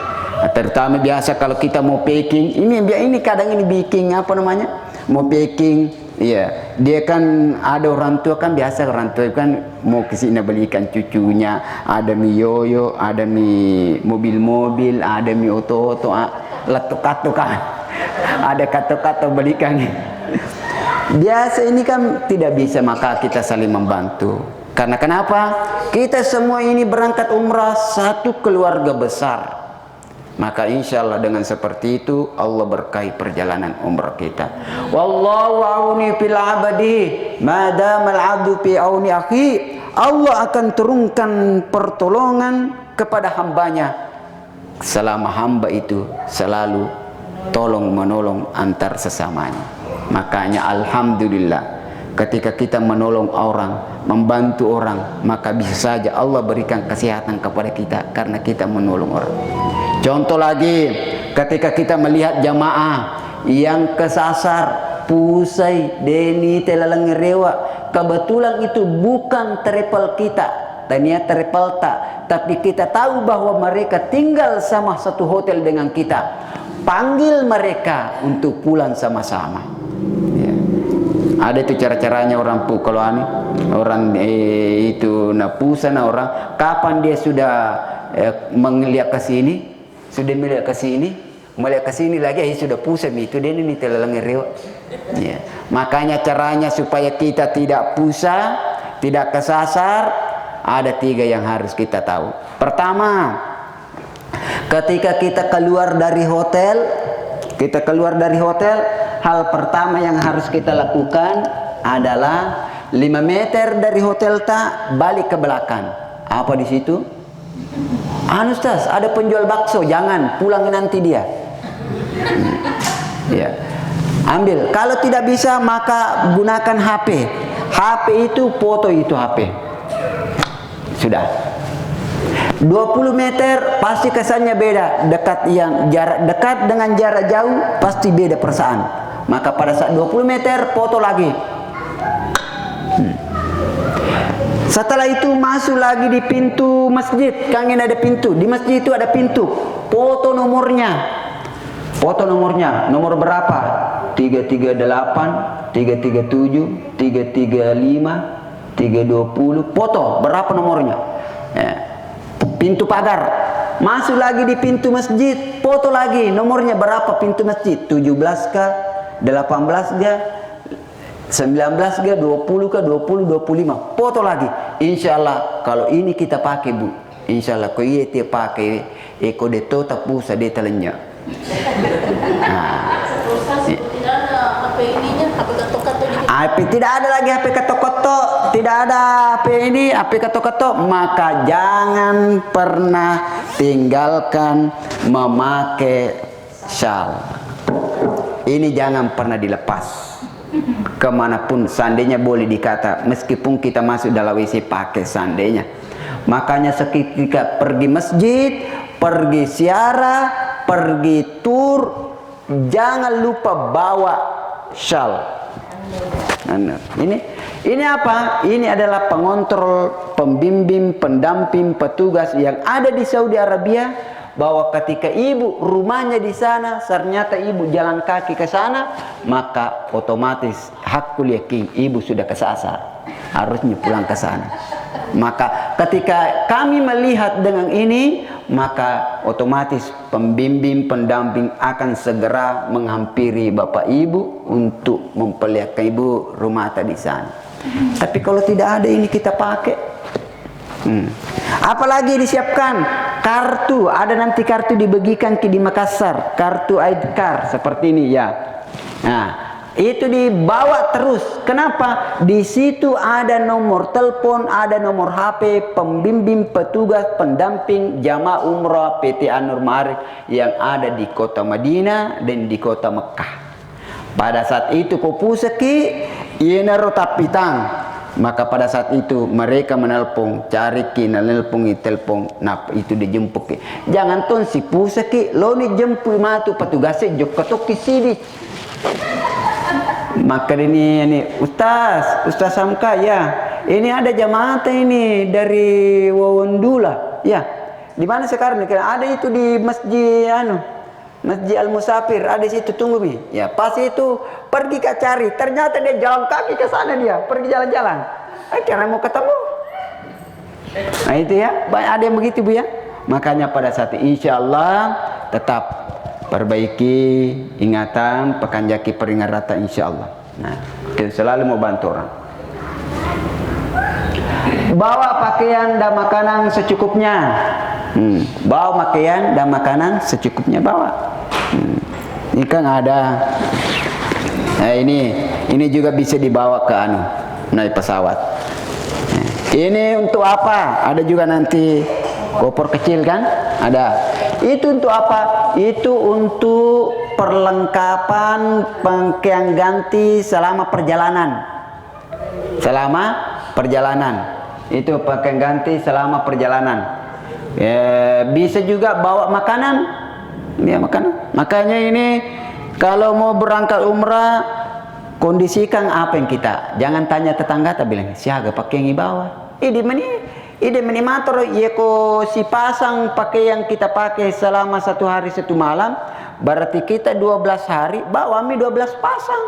S2: Terutama biasa kalau kita mau packing, ini kadang ini bikin apa namanya? Mau packing. Iya, dia kan ada orang tua kan biasa orang tua kan mau kesini belikan cucunya, ada mi yoyo, ada mi mobil-mobil, ada mi oto-oto, letuk-katuk kan, ada katuk-katuk belikan. Biasa ini kan tidak bisa, maka kita saling membantu. Karena kenapa? Kita semua ini berangkat umrah satu keluarga besar. Maka insya Allah dengan seperti itu Allah berkahi perjalanan umrah kita. Wallahu auni fil abadi madamal abdu fi auni akhi. Allah akan turunkan pertolongan kepada hambanya selama hamba itu selalu tolong menolong antar sesamanya. Makanya alhamdulillah ketika kita menolong orang, membantu orang, maka bisa saja Allah berikan kesehatan kepada kita karena kita menolong orang. Contoh lagi, ketika kita melihat jamaah yang kesasar, pusai, deni, telalang rewa, kebetulan itu bukan travel kita, tania travel tak, tapi kita tahu bahwa mereka tinggal sama satu hotel dengan kita. Panggil mereka untuk pulang sama-sama. Ya. Ada itu cara-caranya orang kalau orang itu napusa orang, kapan dia sudah melihat ke sini? Sudah melihat ke sini lagi, sudah pusat itu dia ini telalang rewa. Ya. Makanya caranya supaya kita tidak pusat, tidak kesasar, ada 3 yang harus kita tahu. Pertama, ketika kita keluar dari hotel, hal pertama yang harus kita lakukan adalah 5 meter dari hotel balik ke belakang. Apa di situ? Ustaz, ada penjual bakso, jangan pulangin nanti dia. Ya. Ambil. Kalau tidak bisa maka gunakan HP. HP itu foto itu HP. Sudah. 20 meter pasti kesannya beda. Jarak dekat dengan jarak jauh pasti beda perasaan. Maka pada saat 20 meter foto lagi. Setelah itu masuk lagi di pintu masjid. Kangen ada pintu. Di masjid itu ada pintu. Foto nomornya. Nomor berapa? 338, 337, 335, 320. Foto berapa nomornya? Ya. Pintu pagar. Masuk lagi di pintu masjid. Foto lagi. Nomornya berapa pintu masjid? 17 kah? 18 kah? 19 ke 20 ke 20 25 foto lagi. Insya Allah kalau ini kita pakai Bu, insya Allah kau iya dia pakai eko de tota pusa de telenya.
S3: Tidak ada HP ininya, HP ketok-ketok gitu.
S2: Tidak ada lagi HP ketok-ketok, tidak ada HP ini, HP ketok-ketok, maka jangan pernah tinggalkan memakai syal. Ini jangan pernah dilepas. Kemanapun seandainya boleh dikata, meskipun kita masuk dalam WC pakai seandainya. Makanya seketika pergi masjid, pergi ziarah, pergi tur, jangan lupa bawa syal. Ini apa? Ini adalah pengontrol, pembimbing, pendamping, petugas yang ada di Saudi Arabia, bahwa ketika ibu rumahnya di sana, ternyata ibu jalan kaki ke sana, maka otomatis hakul yakin ibu sudah kesasar, harusnya pulang ke sana. Maka ketika kami melihat dengan ini, maka otomatis pembimbing, pendamping akan segera menghampiri bapak ibu untuk memperlihatkan ibu rumah tadi sana. Tapi kalau tidak ada ini kita pakai, Apalagi disiapkan kartu, ada nanti kartu dibagikan di Makassar, kartu ID-card seperti ini ya. Nah, itu dibawa terus. Kenapa? Di situ ada nomor telepon, ada nomor HP pembimbing petugas pendamping jamaah umrah PT An-Nur Ma'arif yang ada di kota Madinah dan di kota Mekah. Pada saat itu kau pusaki ina rotapitang. Maka pada saat itu mereka menelpon, cari ki, nelpon, telepon, nah itu dijemput ki. Jangan ton si pusaki, lo ni jemput matu petugasnya jok ketok ki sini. Maka ini Ustaz Hamka ya, ini ada jamaah ini dari Wawandula ya. Di mana sekarang? Ada itu di Masjid Al-Musafir, ada di situ, tunggu bi. Ya, pas itu pergi ke cari, ternyata dia jalan kaki ke sana, dia pergi jalan-jalan. Karena mau ketemu. Nah itu ya, ada yang begitu bu ya. Makanya pada saat itu, insya Allah tetap perbaiki ingatan, pekanjaki peringatan insya Allah. Nah, kita selalu mau bantu orang. Bawa pakaian dan makanan secukupnya. Bawa pakaian dan makanan secukupnya bawa. Ini kan ada. Nah, ini juga bisa dibawa ke naik pesawat. Ini untuk apa? Ada juga nanti koper kecil kan? Ada. Itu untuk apa? Itu untuk perlengkapan pakaian ganti selama perjalanan. Selama perjalanan. Itu pakaian ganti selama perjalanan. Bisa juga bawa makanan. Ya, makanan. Makanya ini kalau mau berangkat umrah, kondisikan apa yang kita. Jangan tanya tetangga, tak bilang siaga pakai yang bawa. Ide menimator ya ko si pasang pakai yang kita pakai selama 1 hari 1 malam, berarti kita 12 hari bawa 12 pasang.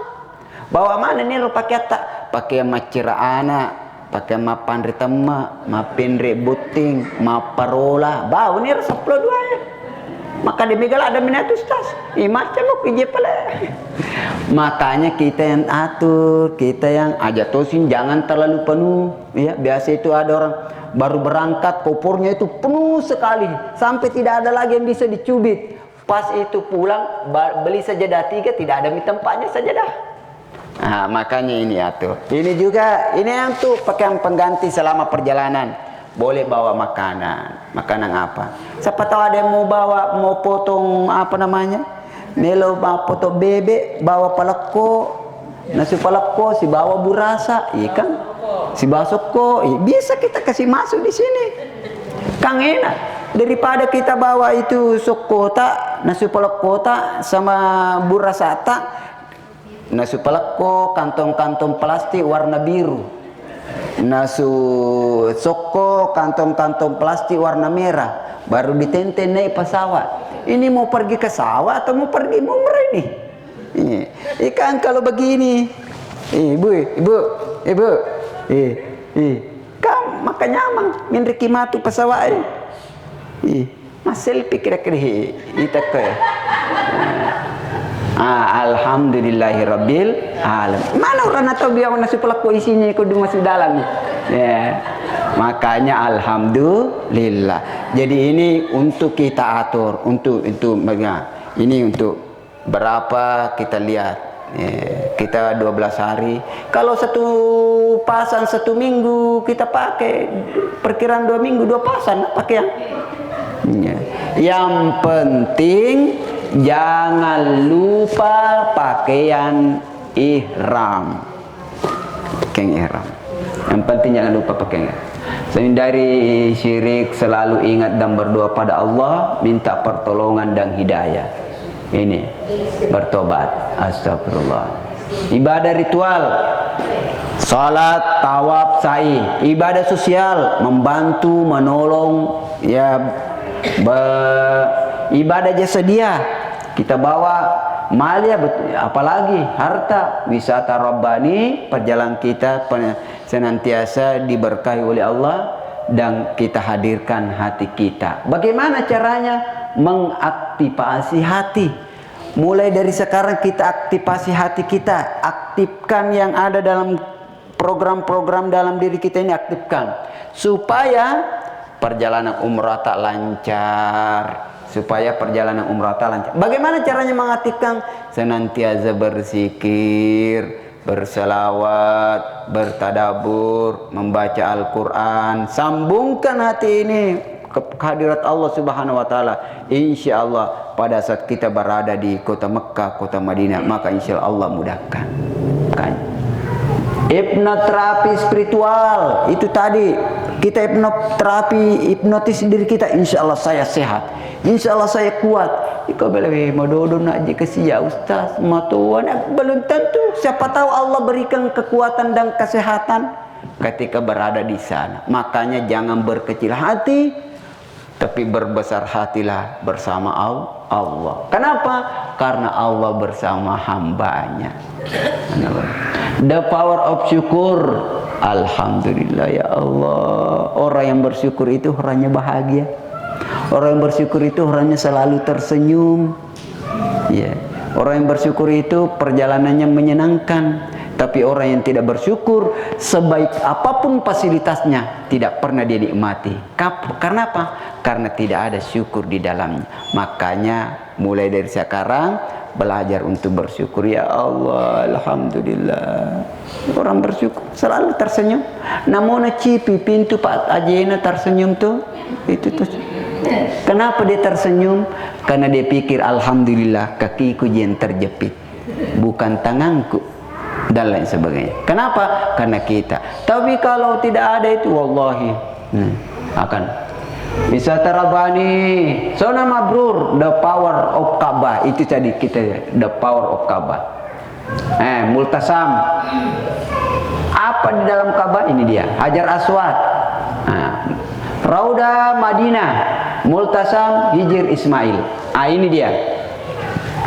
S2: Bawa mana nih lo pakai tak? Pakai macira anak, pakai mapandri tema, mapindri buting, maparola. Bawa nih resep lo dua ya. Maka demikian ada minatus tas. Macam lo kerja pala. Makanya kita yang atur, kita yang ajatosin jangan terlalu penuh. Ya, biasa itu ada orang baru berangkat kopornya itu penuh sekali sampai tidak ada lagi yang bisa dicubit. Pas itu pulang beli sajadah 3 tidak ada di tempatnya sajadah. Nah, makanya ini atur. Ini juga ini yang tuh pakaian pengganti selama perjalanan. Boleh bawa makanan. Makanan apa? Siapa tahu ada yang mau potong apa namanya? Nelo mau potong bebek, bawa paleko, nasi paleko, si bawa burasa, ikan, si basoko, bisa kita kasih masuk di sini. Kang enak daripada kita bawa itu sokota, nasi palekota sama burasa tak. Nasi paleko kantong-kantong plastik warna biru. Nasu soko kantong-kantong plastik warna merah, baru ditenten naik pesawat. Ini mau pergi ke sawah atau mau pergi umrah ini? Ikan kalau begini, ibu, kamu makan nyaman, menriki matu pesawat. Mas selfie kira-kira kita ke. Alhamdulillahirabbil alamin. Mana orang tahu biar nasi pelako isinya ikut masuk dalam. Ya. Makanya alhamdulillah. Jadi ini untuk kita atur, untuk itu ini untuk berapa kita lihat. Kita 12 hari. Kalau satu pasang 1 minggu kita pakai, perkiraan 2 minggu 2 pasang pakai yang. Yang penting jangan lupa pakaian ihram. Pakaian ihram. Yang penting jangan lupa pakaian. Hindari syirik, selalu ingat dan berdoa pada Allah, minta pertolongan dan hidayah. Ini bertobat. Astagfirullah. Ibadah ritual, salat, tawaf, sa'i. Ibadah sosial, membantu, menolong, ya, ibadah jasa dia. Kita bawa mal ya, apalagi harta, wisata rabbani, perjalanan kita senantiasa diberkahi oleh Allah dan kita hadirkan hati kita. Bagaimana caranya mengaktifasi hati? Mulai dari sekarang kita aktifasi hati kita, aktifkan yang ada dalam program-program dalam diri kita ini aktifkan supaya perjalanan umrah tak lancar. Supaya perjalanan umrah tak lancar. Bagaimana caranya mengaktifkan? Senantiasa berzikir, berselawat, bertadabur, membaca Al-Quran. Sambungkan hati ini ke hadirat Allah Subhanahu wa taala. Insya Allah pada saat kita berada di kota Mekah, kota Madinah, maka insya Allah mudahkan. Kan? Hipnoterapi spiritual itu tadi, kita hipnotis diri kita, insya Allah saya sehat, insya Allah saya kuat. Ikaw belawi madodo na aja ya ustaz, matuan belum tentu. Siapa tahu Allah berikan kekuatan dan kesehatan ketika berada di sana. Makanya jangan berkecil hati, tapi berbesar hatilah bersama Allah. Kenapa? Karena Allah bersama hambanya. The power of syukur. Alhamdulillah ya Allah. Orang yang bersyukur itu orangnya bahagia. Orang yang bersyukur itu orangnya selalu tersenyum. Ya. Orang yang bersyukur itu perjalanannya menyenangkan. Tapi orang yang tidak bersyukur, sebaik apapun fasilitasnya, tidak pernah dia nikmati. Karena apa? Karena tidak ada syukur di dalamnya. Makanya mulai dari sekarang belajar untuk bersyukur. Ya Allah, alhamdulillah. Orang bersyukur selalu tersenyum. Namun cipi pintu Pak Ajena tersenyum tuh, itu tuh. Kenapa dia tersenyum? Karena dia pikir alhamdulillah kakiku yang terjepit, bukan tanganku dan lain sebagainya. Kenapa? Karena kita. Tapi kalau tidak ada itu, wallahi akan wisata rabani, sona mabrur, the power of Ka'bah. Itu tadi kita, the power of Ka'bah. Multasam. Apa di dalam Ka'bah? Ini dia, Hajar Aswad. Rauda Madinah, Multasam Hijir Ismail. Ini dia.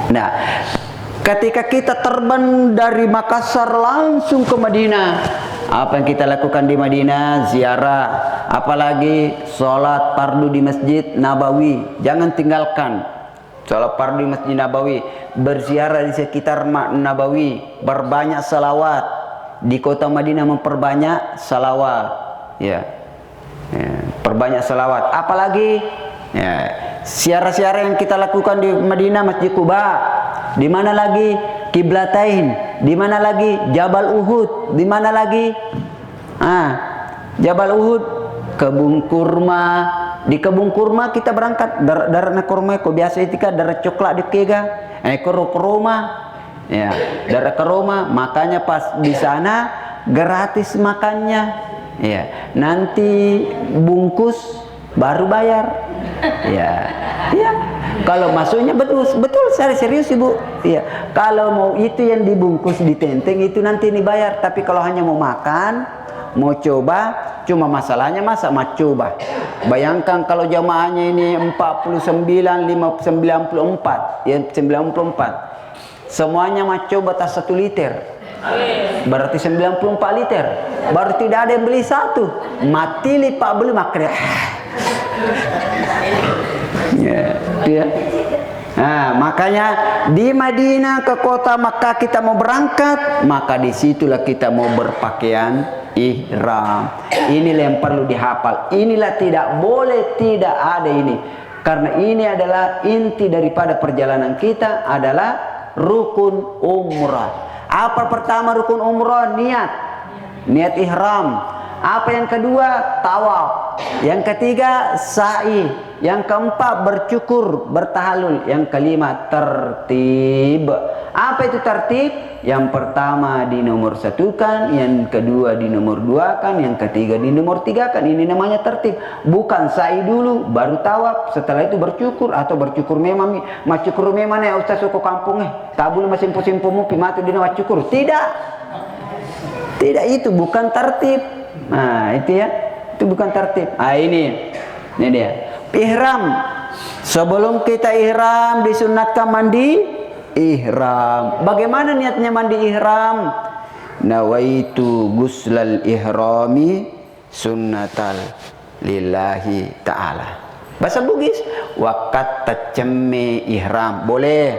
S2: Nah, ketika kita terbang dari Makassar langsung ke Madinah, apa yang kita lakukan di Madinah? Ziarah, apalagi sholat fardu di Masjid Nabawi. Jangan tinggalkan sholat fardu di Masjid Nabawi. Berziarah di sekitar Nabawi, berbanyak salawat. Di kota Madinah memperbanyak salawat, ya, perbanyak salawat. Apalagi siara-siara yang kita lakukan di Madinah, Masjid Quba. Di mana lagi? Qiblatain. Di mana lagi? Jabal Uhud. Di mana lagi? Jabal Uhud. Kebun kurma. Di kebun kurma kita berangkat darah kurma ko biasa itu kan darah coklat di kega. Ke rumah. Ya, darah ke rumah. Makanya pas di sana gratis makannya. Ya, nanti bungkus baru bayar. Ya. Kalau masuknya betul saya serius Ibu. Ya. Kalau mau itu yang dibungkus di tenteng itu nanti dibayar. Tapi kalau hanya mau makan, mau coba, cuma masalahnya masa mau coba. Bayangkan kalau jamaahnya ini 49, 94, ya 94. Semuanya mau coba tas 1 liter. Berarti 94 liter. Baru tidak ada yang beli 1. Mati Pak beli makrel. Ya. Nah, makanya di Madinah ke kota Makkah kita mau berangkat, maka disitulah kita mau berpakaian ihram. Inilah yang perlu dihafal. Inilah tidak boleh tidak ada ini. Karena ini adalah inti daripada perjalanan kita adalah rukun umrah. Apa pertama rukun umrah? Niat ihram. Apa yang kedua? Tawaf. Yang ketiga sa'i. Yang keempat bercukur, bertahalul. Yang kelima tertib. Apa itu tertib? Yang pertama di nomor 1-kan, yang kedua di nomor 2-kan, yang ketiga di nomor 3-kan. Ini namanya tertib. Bukan sa'i dulu baru tawaf, setelah itu bercukur atau bercukur memang macukur memang ya ustaz suku kampung tabul masih simpu-simpumu pimatu dina wacukur. Tidak, itu bukan tertib. Nah itu ya, itu bukan tertib. Ini dia ihram. Sebelum kita ihram disunatkan mandi ihram. Bagaimana niatnya mandi ihram? Nawaitu guslal ihrami sunnatal lillahi ta'ala. Bahasa Bugis, wakat tacemme ihram boleh,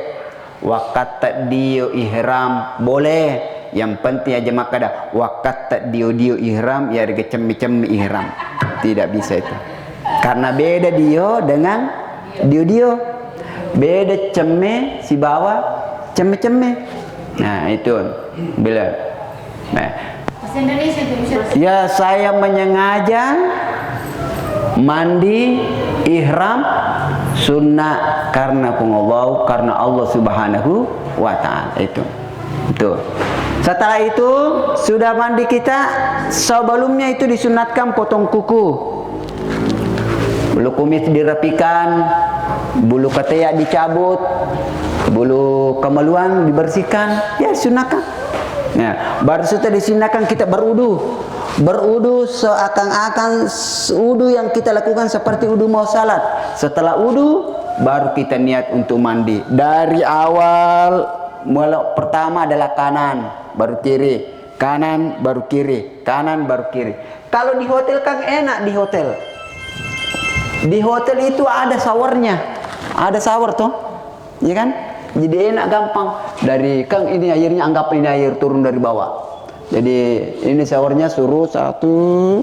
S2: wakat tadiyo ihram boleh. Yang penting aja makada wakat dio ihram ya rega cemmi ihram. Tidak bisa itu. Karena beda dio dengan dio. Beda cemme si bawah cemme. Nah, itu bila. Nah, ya saya menyengaja mandi ihram sunnah karena pengawau karena Allah Subhanahu wa taala itu. Setelah itu sudah mandi kita, sebelumnya itu disunatkan potong kuku. Bulu kumis dirapikan, bulu ketiak dicabut, bulu kemaluan dibersihkan, ya sunatkan. Nah, baru setelah disunatkan kita berudu seakan-akan wudu yang kita lakukan seperti wudu mau salat. Setelah wudu baru kita niat untuk mandi. Dari awal mulai pertama adalah kanan, baru kiri, kanan baru kiri, kanan baru kiri. Kalau di hotel kan enak di hotel. Di hotel itu ada showernya, ada shower tuh, ya kan? Jadi enak gampang. Dari kan ini airnya anggap ini air turun dari bawah. Jadi ini showernya suruh satu,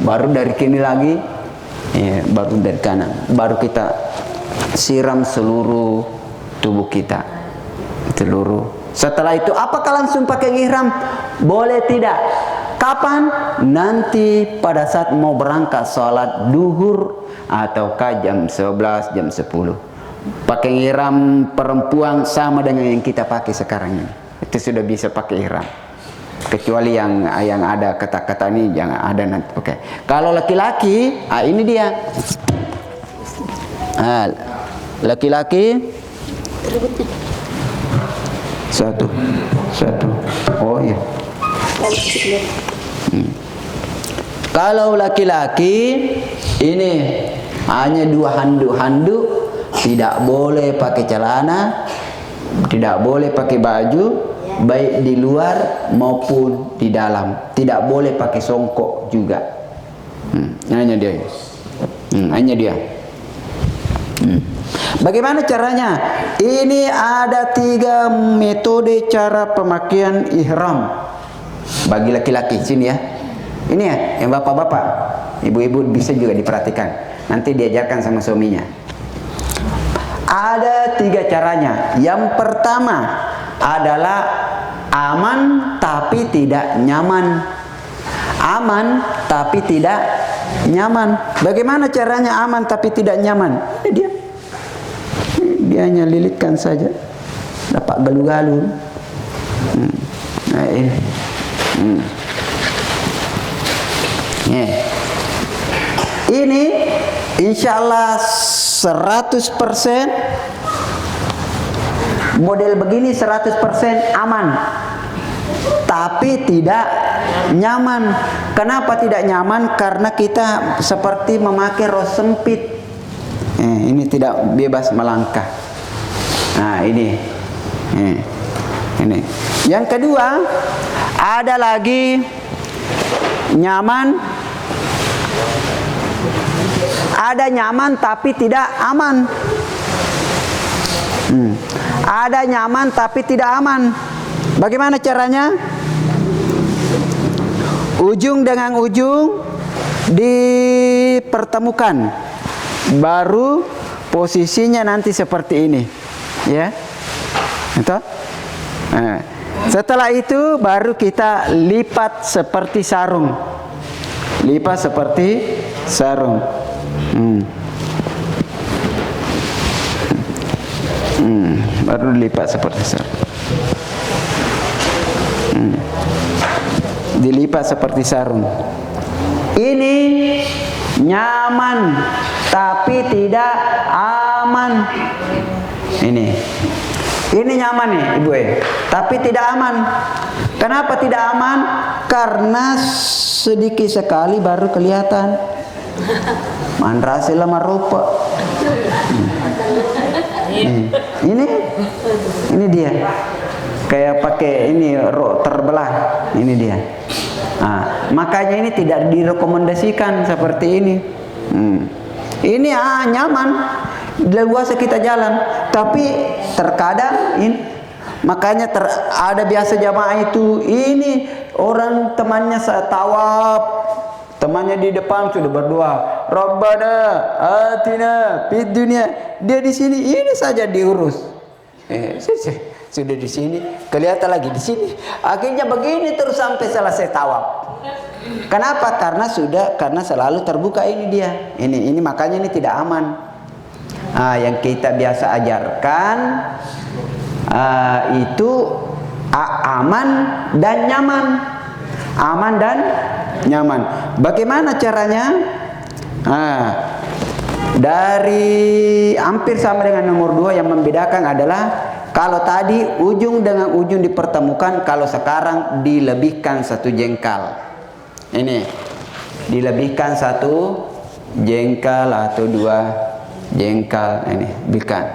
S2: baru dari kiri lagi, ya, baru dari kanan, baru kita siram seluruh tubuh kita, seluruh. Setelah itu apakah langsung pakai ihram? Boleh tidak? Kapan? Nanti pada saat mau berangkat sholat duhur ataukah jam 11, jam 10. Pakai ihram perempuan sama dengan yang kita pakai sekarang ini. Itu sudah bisa pakai ihram. Kecuali yang ada kata-kata ini jangan ada nanti. Oke. Kalau laki-laki, ini dia. Laki-laki satu. Oh iya. Kalau laki-laki ini hanya 2 handuk, tidak boleh pakai celana, tidak boleh pakai baju, baik di luar maupun di dalam. Tidak boleh pakai songkok juga. Hanya dia. Hanya dia. Bagaimana caranya? Ini ada 3 metode cara pemakaian ihram bagi laki-laki. Sini ya. Ini ya, yang bapak-bapak, ibu-ibu bisa juga diperhatikan. Nanti diajarkan sama suaminya. Ada 3 caranya. Yang pertama adalah aman tapi tidak nyaman. Aman tapi tidak nyaman. Bagaimana caranya aman tapi tidak nyaman? Dia hanya lilitkan saja, dapat galu-galu. Nah, ini. Ini insyaallah 100% model begini 100% aman, tapi tidak nyaman. Kenapa tidak nyaman? Karena kita seperti memakai rok sempit. Ini tidak bebas melangkah. Nah, ini. Yang kedua, ada lagi nyaman. Ada nyaman tapi tidak aman. Ada nyaman tapi tidak aman. Bagaimana caranya? Ujung dengan ujung dipertemukan. Baru posisinya nanti seperti ini, ya. Itu. Nah, setelah itu baru kita lipat seperti sarung. Lipat seperti sarung. Baru dilipat seperti sarung. Dilipat seperti sarung. Ini nyaman tapi tidak aman. Ini nyaman nih ibu, tapi tidak aman. Kenapa tidak aman? Karena sedikit sekali baru kelihatan. Mandrasi lama rupa. Ini dia. Kayak pakai ini rok terbelah. Ini dia. Makanya ini tidak direkomendasikan seperti ini. Ini nyaman, leluasa kita jalan, tapi terkadang ini Makanya ada biasa jamaah itu, ini orang temannya saya tawaf, temannya di depan sudah berdoa, Rabbana atina fid dunya. Dia di sini ini saja diurus. Sudah di sini, kelihatan lagi di sini. Akhirnya begini terus sampai selesai tawaf. Kenapa? Karena selalu terbuka ini dia. Ini makanya ini tidak aman. Yang kita biasa ajarkan itu aman dan nyaman. Aman dan nyaman. Bagaimana caranya? Dari hampir sama dengan nomor 2, yang membedakan adalah kalau tadi ujung dengan ujung dipertemukan, kalau sekarang dilebihkan 1 jengkal. Ini dilebihkan 1 jengkal atau 2 jengkal, ini lebihkan.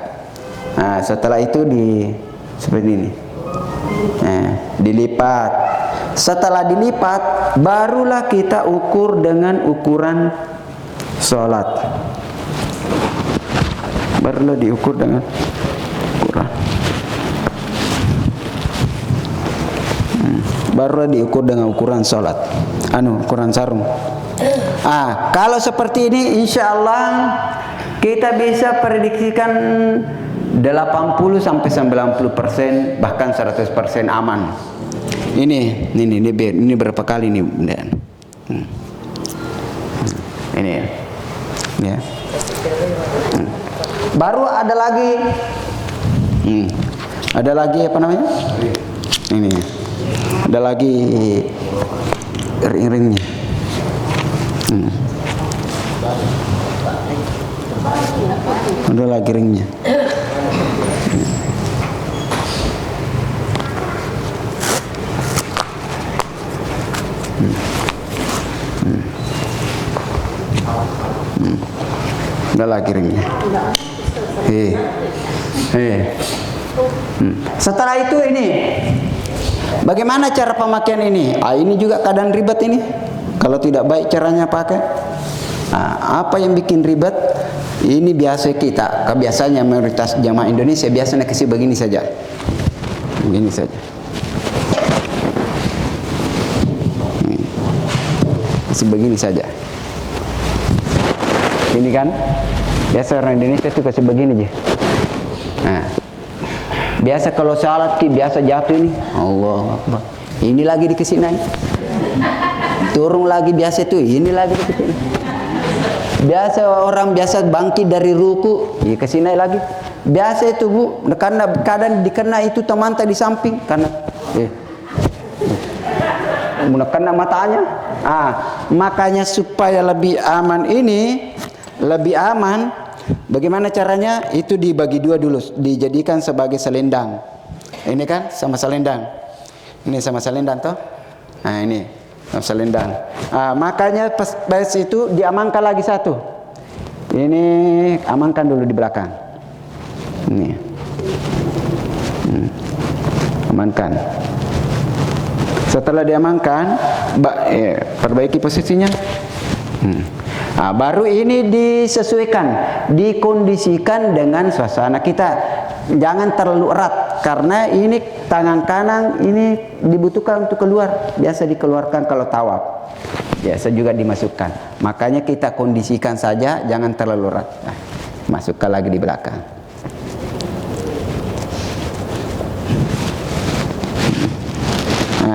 S2: Setelah itu seperti ini. Dilipat. Setelah dilipat, barulah kita ukur dengan ukuran sholat. Barulah diukur dengan ukuran. Barulah diukur dengan ukuran sholat. Ukuran sarung. Kalau seperti ini, insya Allah kita bisa prediksikan 80-90%, bahkan 100% aman. Ini berapa kali nih? Ini ya. Baru ada lagi. Ada lagi apa namanya? Ini. Ada lagi ring-ringnya. Ada lagi ringnya. Ada lagi ringnya. Setelah itu ini, bagaimana cara pemakaian ini? Ini juga keadaan ribet ini. Kalau tidak baik caranya pakai. Apa yang bikin ribet? Ini biasa kita, kebiasaannya mayoritas jamaah Indonesia biasanya kasih begini saja. Begini saja. Kasih begini saja. Ini kan biasa orang Indonesia itu kasih begini aja. Biasa kalau salat biasa jatuh ini, Allah Akbar. Ini lagi dikasih naik. Turun lagi biasa itu, ini lagi dikasih naik. Biasa orang biasa bangkit dari ruku, dikasih naik lagi. Biasa itu Bu, karena kadang dikena itu teman di samping karena kena matanya. Makanya supaya lebih aman ini, lebih aman, bagaimana caranya? Itu dibagi 2 dulu, dijadikan sebagai selendang. Ini kan sama selendang. Ini sama selendang toh? Ini sama selendang. Makanya pas itu diamankan lagi 1. Ini amankan dulu di belakang. Ini. Amankan. Setelah diamankan, perbaiki posisinya. Baru ini disesuaikan, dikondisikan dengan suasana kita. Jangan terlalu erat, karena ini tangan kanan ini dibutuhkan untuk keluar. Biasa dikeluarkan kalau tawaf, biasa juga dimasukkan. Makanya kita kondisikan saja, jangan terlalu erat. Masukkan lagi di belakang.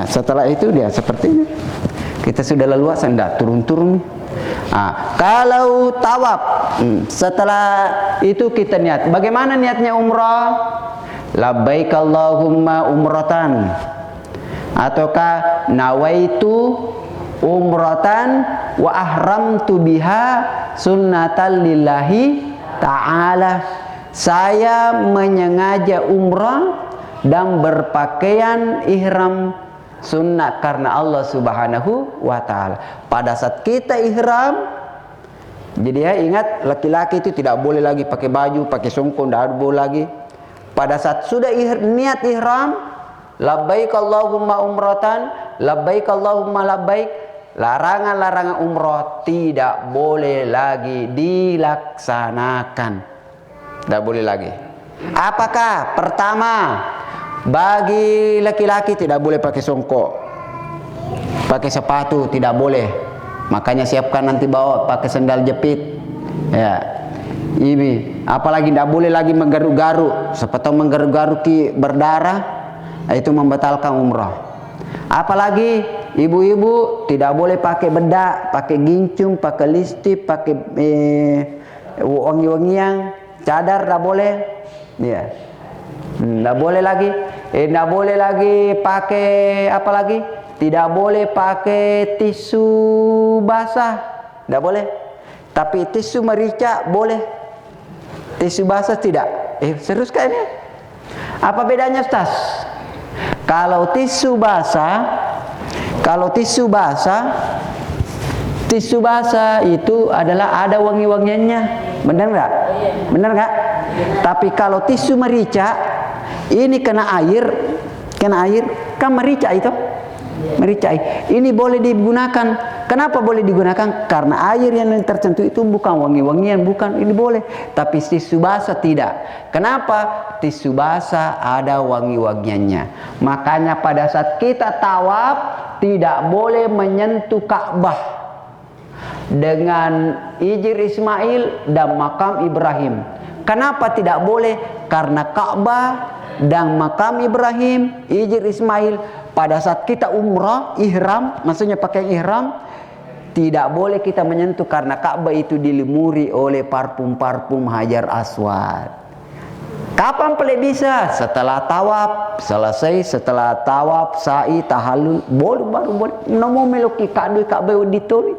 S2: Setelah itu dia seperti ini. Kita sudah leluasa, enggak turun-turun. Kalau tawaf, setelah itu kita niat. Bagaimana niatnya umrah? Labbaik Allahumma umratan, ataukah nawaitu umratan wa ahramtu biha sunnatan lillahi ta'ala. Saya menyengaja umrah dan berpakaian ihram sunnah karena Allah Subhanahu wa ta'ala. Pada saat kita ihram, jadi ingat, laki-laki itu tidak boleh lagi pakai baju, pakai songkok, tidak boleh lagi. Pada saat sudah niat ihram, labbaik Allahumma umratan, labbaik Allahumma labbaik, larangan-larangan umrah tidak boleh lagi dilaksanakan. Tidak boleh lagi. Apakah? Pertama,
S4: Bagi laki-laki tidak boleh pakai songkok, pakai sepatu tidak boleh. Makanya siapkan nanti bawa pakai sandal jepit. Ya, ini apalagi tidak boleh lagi menggaruk-garuk. Sepatu menggaruk-garuk berdarah, itu membatalkan umrah. Apalagi ibu-ibu tidak boleh pakai bedak, pakai gincung, pakai lipstik, pakai wangi-wangian, cadar tidak boleh. Ya, tidak boleh lagi. Tidak boleh lagi pakai apa lagi? Tidak boleh pakai tisu basah, tidak boleh. Tapi tisu merica boleh. Tisu basah tidak. Serius kan ini? Apa bedanya, Ustaz? Kalau tisu basah itu adalah ada wangi-wangiannya, benar nggak? Benar nggak? Tapi kalau tisu merica, ini kena air, kan merica itu. Merica ini boleh digunakan. Kenapa boleh digunakan? Karena air yang tersentuh itu bukan wangi-wangian, bukan, ini boleh. Tapi tisu basah tidak. Kenapa? Tisu basah ada wangi-wangiannya. Makanya pada saat kita tawaf tidak boleh menyentuh Ka'bah dengan Hijr Ismail dan makam Ibrahim. Kenapa tidak boleh? Karena Ka'bah dan makam Ibrahim, Hijr Ismail, pada saat kita umrah, ihram, maksudnya pakai ihram, tidak boleh kita menyentuh karena Ka'bah itu dilumuri oleh parfum-parfum Hajar Aswad. Kapan boleh bisa? Setelah tawaf selesai, setelah tawaf, sa'i, tahallul, baru boleh. Namo meloki Ka'bah dituri.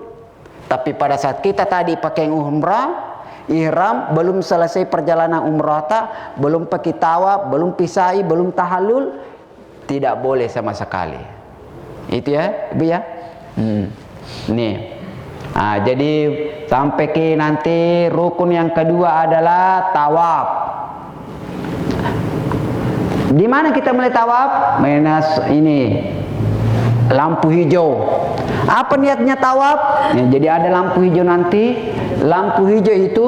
S4: Tapi pada saat kita tadi pakai umrah, ihram, belum selesai perjalanan umrah, belum pakai tawaf, belum pisai, belum tahallul, tidak boleh sama sekali. Itu ya, Ibu ya. Nih. Nah, jadi sampai ke nanti rukun yang kedua adalah tawaf. Di mana kita mulai tawaf? Ini lampu hijau. Apa niatnya tawaf? Ya, jadi ada lampu hijau nanti. Lampu hijau itu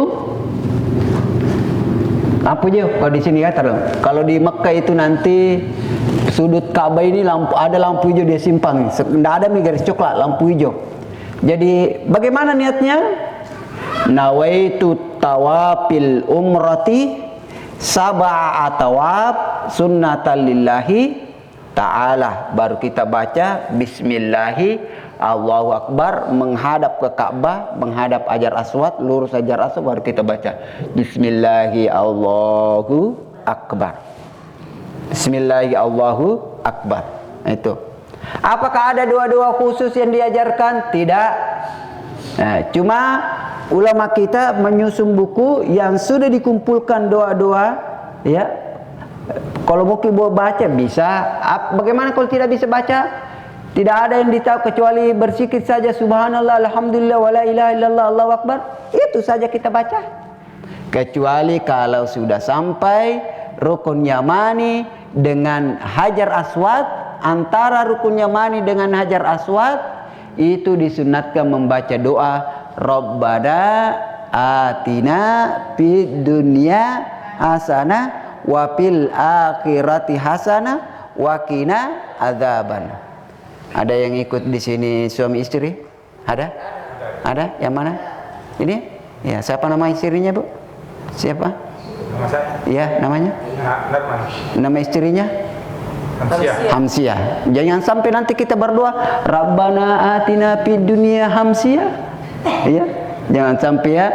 S4: lampu hijau. Kalau di sini ya, kalau di Mekah itu nanti sudut Ka'bah ini ada lampu hijau dia simpang. Tidak ada garis coklat, lampu hijau. Jadi bagaimana niatnya? Nawaitu tawafil umrati sab'a tawaf sunnatan lillahi ta'ala. Baru kita baca bismillahi Allahu Akbar, menghadap ke Ka'bah, menghadap Hajar Aswad, lurus Hajar Aswad, baru kita baca bismillahi Allahu Akbar. Bismillahi Allahu Akbar. Itu. Apakah ada doa-doa khusus yang diajarkan? Tidak. Nah, cuma ulama kita menyusun buku yang sudah dikumpulkan doa-doa, ya. Kalau mau baca bisa. Bagaimana kalau tidak bisa baca? Tidak ada yang ditahu kecuali berzikir saja, subhanallah, alhamdulillah, wala ilaha illallah, Allahu Akbar. Itu saja kita baca. Kecuali kalau sudah sampai rukun Yamani dengan Hajar Aswad, antara rukun Yamani dengan Hajar Aswad itu disunatkan membaca doa Rabbana atina fid dunya hasanah wa fil akhirati hasanah wa qina adzaban. Ada yang ikut di sini suami istri? Ada? Ada? Yang mana? Ini? Ya, siapa nama istrinya, Bu? Siapa?
S5: Nama saya?
S4: Iya, namanya?
S5: Narman.
S4: Nama istrinya? Hamsiah. Jangan sampai nanti kita berdoa Rabbana atina fid dunya Hamsiah. Iya. Jangan sampai ya.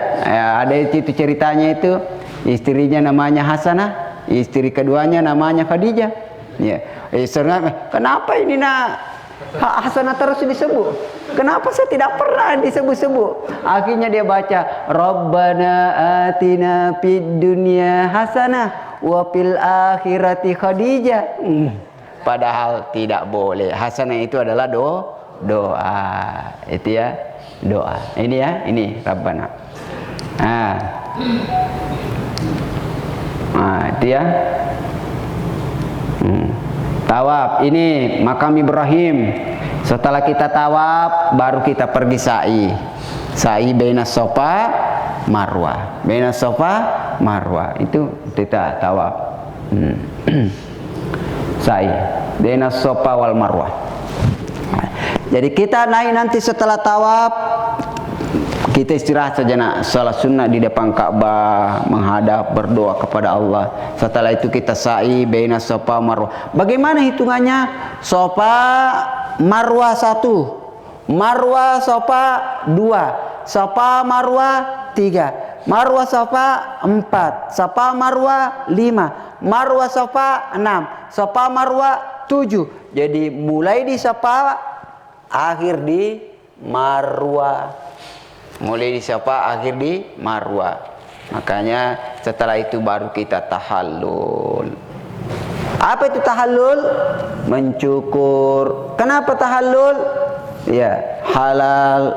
S4: Ada itu ceritanya itu, istrinya namanya Hasanah, istri keduanya namanya Khadijah. Ya. Kenapa ini nak Hasanah terus disebut? Kenapa saya tidak pernah disebut-sebut? Akhirnya dia baca Rabbana atina fid dunya hasanah wa fil akhirati Khadijah. Padahal tidak boleh. Hasanah itu adalah doa. Itu ya, doa. Ini ya, ini Rabbana. Itu ya. Tawaf ini makam Ibrahim. Setelah kita tawaf baru kita pergi sa'i. Sa'i baina Safa Marwah. Baina Safa Marwah itu kita tawaf. sa'i baina Safa wal Marwah. Jadi kita naik nanti setelah tawaf, kita istirahat saja nak, salat sunnah di depan Ka'bah, menghadap, berdoa kepada Allah. Setelah itu kita sa'i baina Safa Marwah. Bagaimana hitungannya? Safa Marwah 1, Marwah Safa 2, Safa Marwah 3, Marwah Safa 4, Safa Marwah 5, Marwah Safa 6, Safa Marwah 7. Jadi mulai di Safa, akhir di Marwah. Mulai di Safa, akhir di Marwah. Makanya setelah itu baru kita tahallul. Apa itu tahallul? Mencukur. Kenapa tahallul? Ya, halal.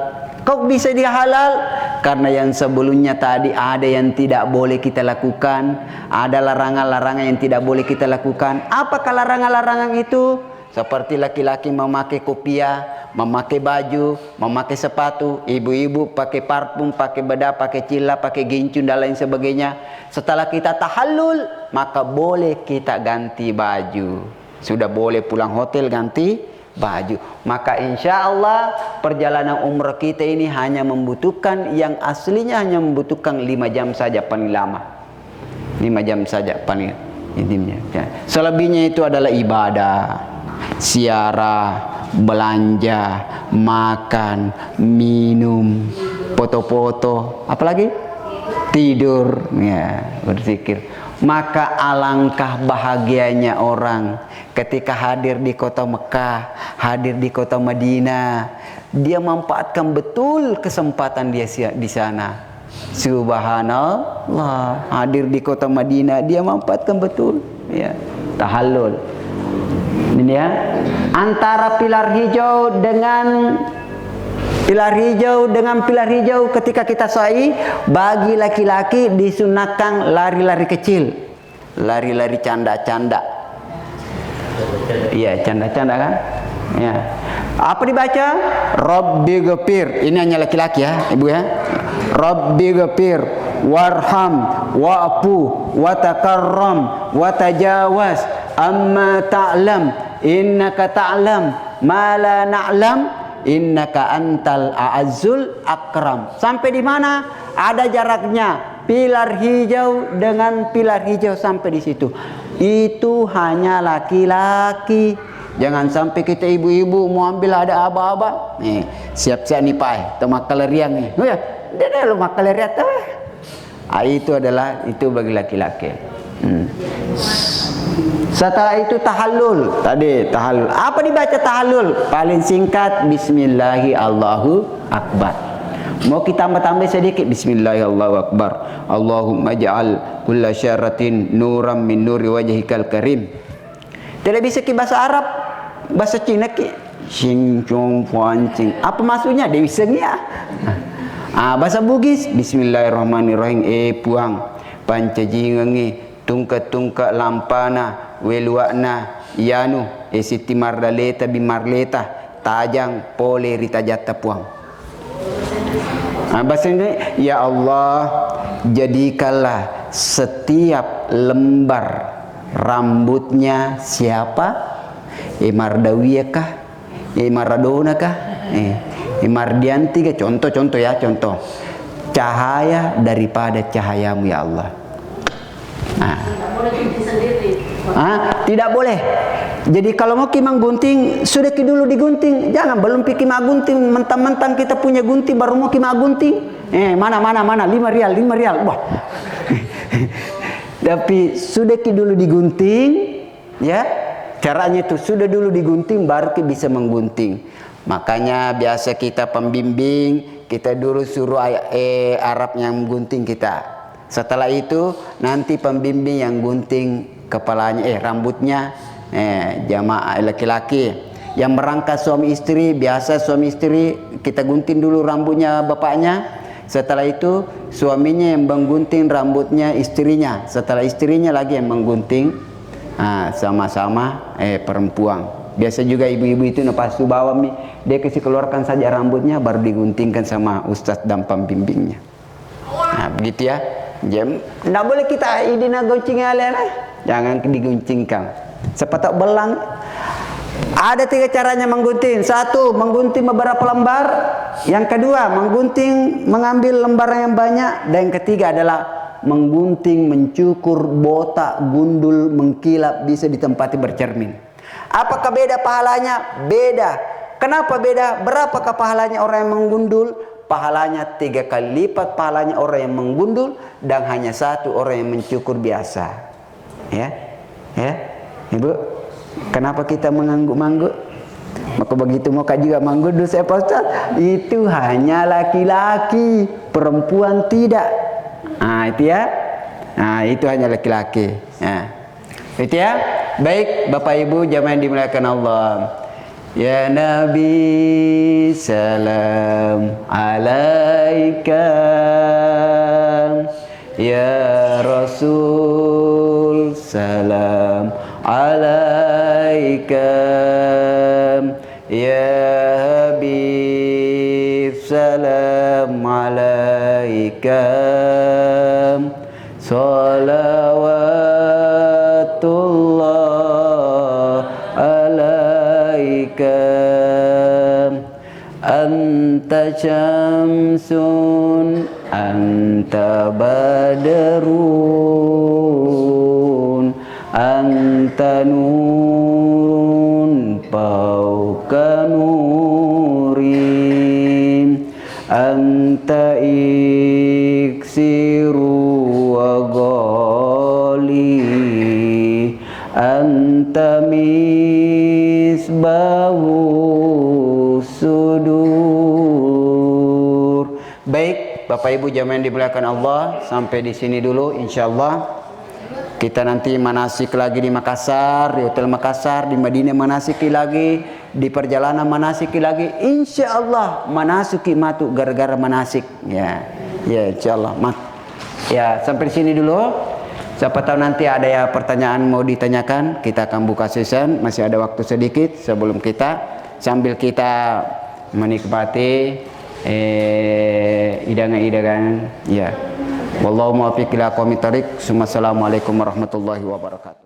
S4: Kok bisa dia halal? Karena yang sebelumnya tadi ada yang tidak boleh kita lakukan, ada larangan-larangan yang tidak boleh kita lakukan. Apakah larangan-larangan itu? Seperti laki-laki memakai kopiah, memakai baju, memakai sepatu, ibu-ibu pakai parfum, pakai bedak, pakai cila, pakai gincun dan lain sebagainya. Setelah kita tahallul, maka boleh kita ganti baju. Sudah boleh pulang hotel ganti baju. Maka insya Allah perjalanan umrah kita ini hanya membutuhkan, yang aslinya hanya membutuhkan 5 jam saja paling lama. 5 jam saja paling intinya. Selebihnya itu adalah ibadah, ziarah, belanja, makan, minum, foto-foto, apalagi tidur, ya, berzikir. Maka alangkah bahagianya orang ketika hadir di kota Mekah, hadir di kota Madinah, dia manfaatkan betul kesempatan dia di sana. Subhanallah, hadir di kota Madinah dia manfaatkan betul, ya, tahallul. Ini ya, antara pilar hijau dengan pilar hijau ketika kita sa'i, bagi laki-laki disunahkan lari-lari kecil, lari-lari canda-canda. Iya, canda-canda kan? Ya. Apa dibaca? Rabbi ghafir. Ini hanya laki-laki ya, Ibu ya. Rabbi ghafir warham wa'fu wa takarram wa tajawaz amma ta'lam innaka ta'lam ma la na'lam innaka antal a'azzul akram. Sampai di mana? Ada jaraknya pilar hijau dengan pilar hijau, sampai di situ. Itu hanya laki-laki. Jangan sampai kita ibu-ibu mau ambil ada aba-aba. Nih, siap-siap nih Pak, tu makaleriang nih. Ya, dia lu makaleriat tuh. Itu adalah itu bagi laki-laki. Setelah itu tahallul. Tadi tahallul. Apa dibaca tahallul? Paling singkat bismillahi Allahu akbar. Mau kita tambah-tambah sedikit bismillahi Allahu akbar. Allahumma ja'al kulla syaratin nuram min nuri wajhikal karim. Tidak bisa ke bahasa Arab, bahasa Cina ke sing chong fuan cing. Apa maksudnya? Dia bisa ya. Bahasa Bugis bismillahirrahmanirrahim puang pancajingangi tungka-tungka lampana weluakna yanu siti mardaleta bimarleta tajang pole ritajata puang. Bahasa ini, ya Allah, jadikanlah setiap lembar rambutnya siapa? Mardawiyah kah? Maradona kah? Mardianti kah? Contoh ya, contoh. Cahaya daripada cahayamu ya Allah. Tidak boleh. Jadi kalau mau kimang gunting, sudah dulu digunting. Jangan belum pikir mah gunting, mentang-mentang kita punya gunting baru mau kimah gunting. Mana 5 rial. Wah. Tapi sudah dulu digunting, ya. Caranya itu sudah dulu digunting baru kita bisa menggunting. Makanya biasa kita pembimbing, kita dulu suruh Arab yang gunting kita. Setelah itu nanti pembimbing yang gunting kepalanya, rambutnya, jamaah laki-laki. Yang berangkat suami istri, biasa suami istri kita gunting dulu rambutnya bapaknya. Setelah itu suaminya yang menggunting rambutnya istrinya. Setelah istrinya lagi yang menggunting, sama-sama perempuan. Biasa juga ibu-ibu itu pas tu bawa dia kasih keluarkan saja rambutnya baru diguntingkan sama ustaz dan pembimbingnya. Begitu ya. Tidak boleh kita idina goncing alena. Jangan diguncingkan. Sepatak belang. Ada 3 caranya menggunting. 1, menggunting beberapa lembar. Yang kedua, menggunting mengambil lembar yang banyak. Dan yang ketiga adalah menggunting, mencukur, botak, gundul, mengkilap, bisa ditempati bercermin. Apakah beda pahalanya? Beda. Kenapa beda? Berapakah pahalanya orang yang menggundul? Pahalanya 3 kali lipat pahalanya orang yang menggundul, dan hanya 1 orang yang mencukur biasa. Ya, ya, Ibu. Kenapa kita mengangguk-mangguk? Maka begitu mau juga menggundul saya Pak Ustaz. Itu hanya laki-laki, perempuan tidak. Nah, itu ya. Nah, itu hanya laki-laki. Nah, itu ya. Baik, Bapak Ibu jamaah yang dimuliakan Allah. Ya Nabi salam alaika, ya Rasul salam alaika, ya Habib salam alaika, salawatullah alaika, anta syamsun anta badrun anta nun fauqa nurin, anta iksiru wa ghali, anta misbahu sudur. Baik, Bapak Ibu jamaah yang dimuliakan Allah, sampai di sini dulu insyaallah. Kita nanti manasik lagi di Makassar, di Hotel Makassar, di Madinah manasiki lagi, di perjalanan manasiki lagi. Insyaallah manasuki matu gara-gara manasik. Ya, ya insyaallah. Ya, sampai di sini dulu. Siapa tahu nanti ada ya pertanyaan mau ditanyakan, kita akan buka session. Masih ada waktu sedikit sebelum kita, sambil kita menikmati hidangan-hidangan. Ya. Wallahu muwaffiq ila aqwamit thoriq. Assalamualaikum warahmatullahi wabarakatuh.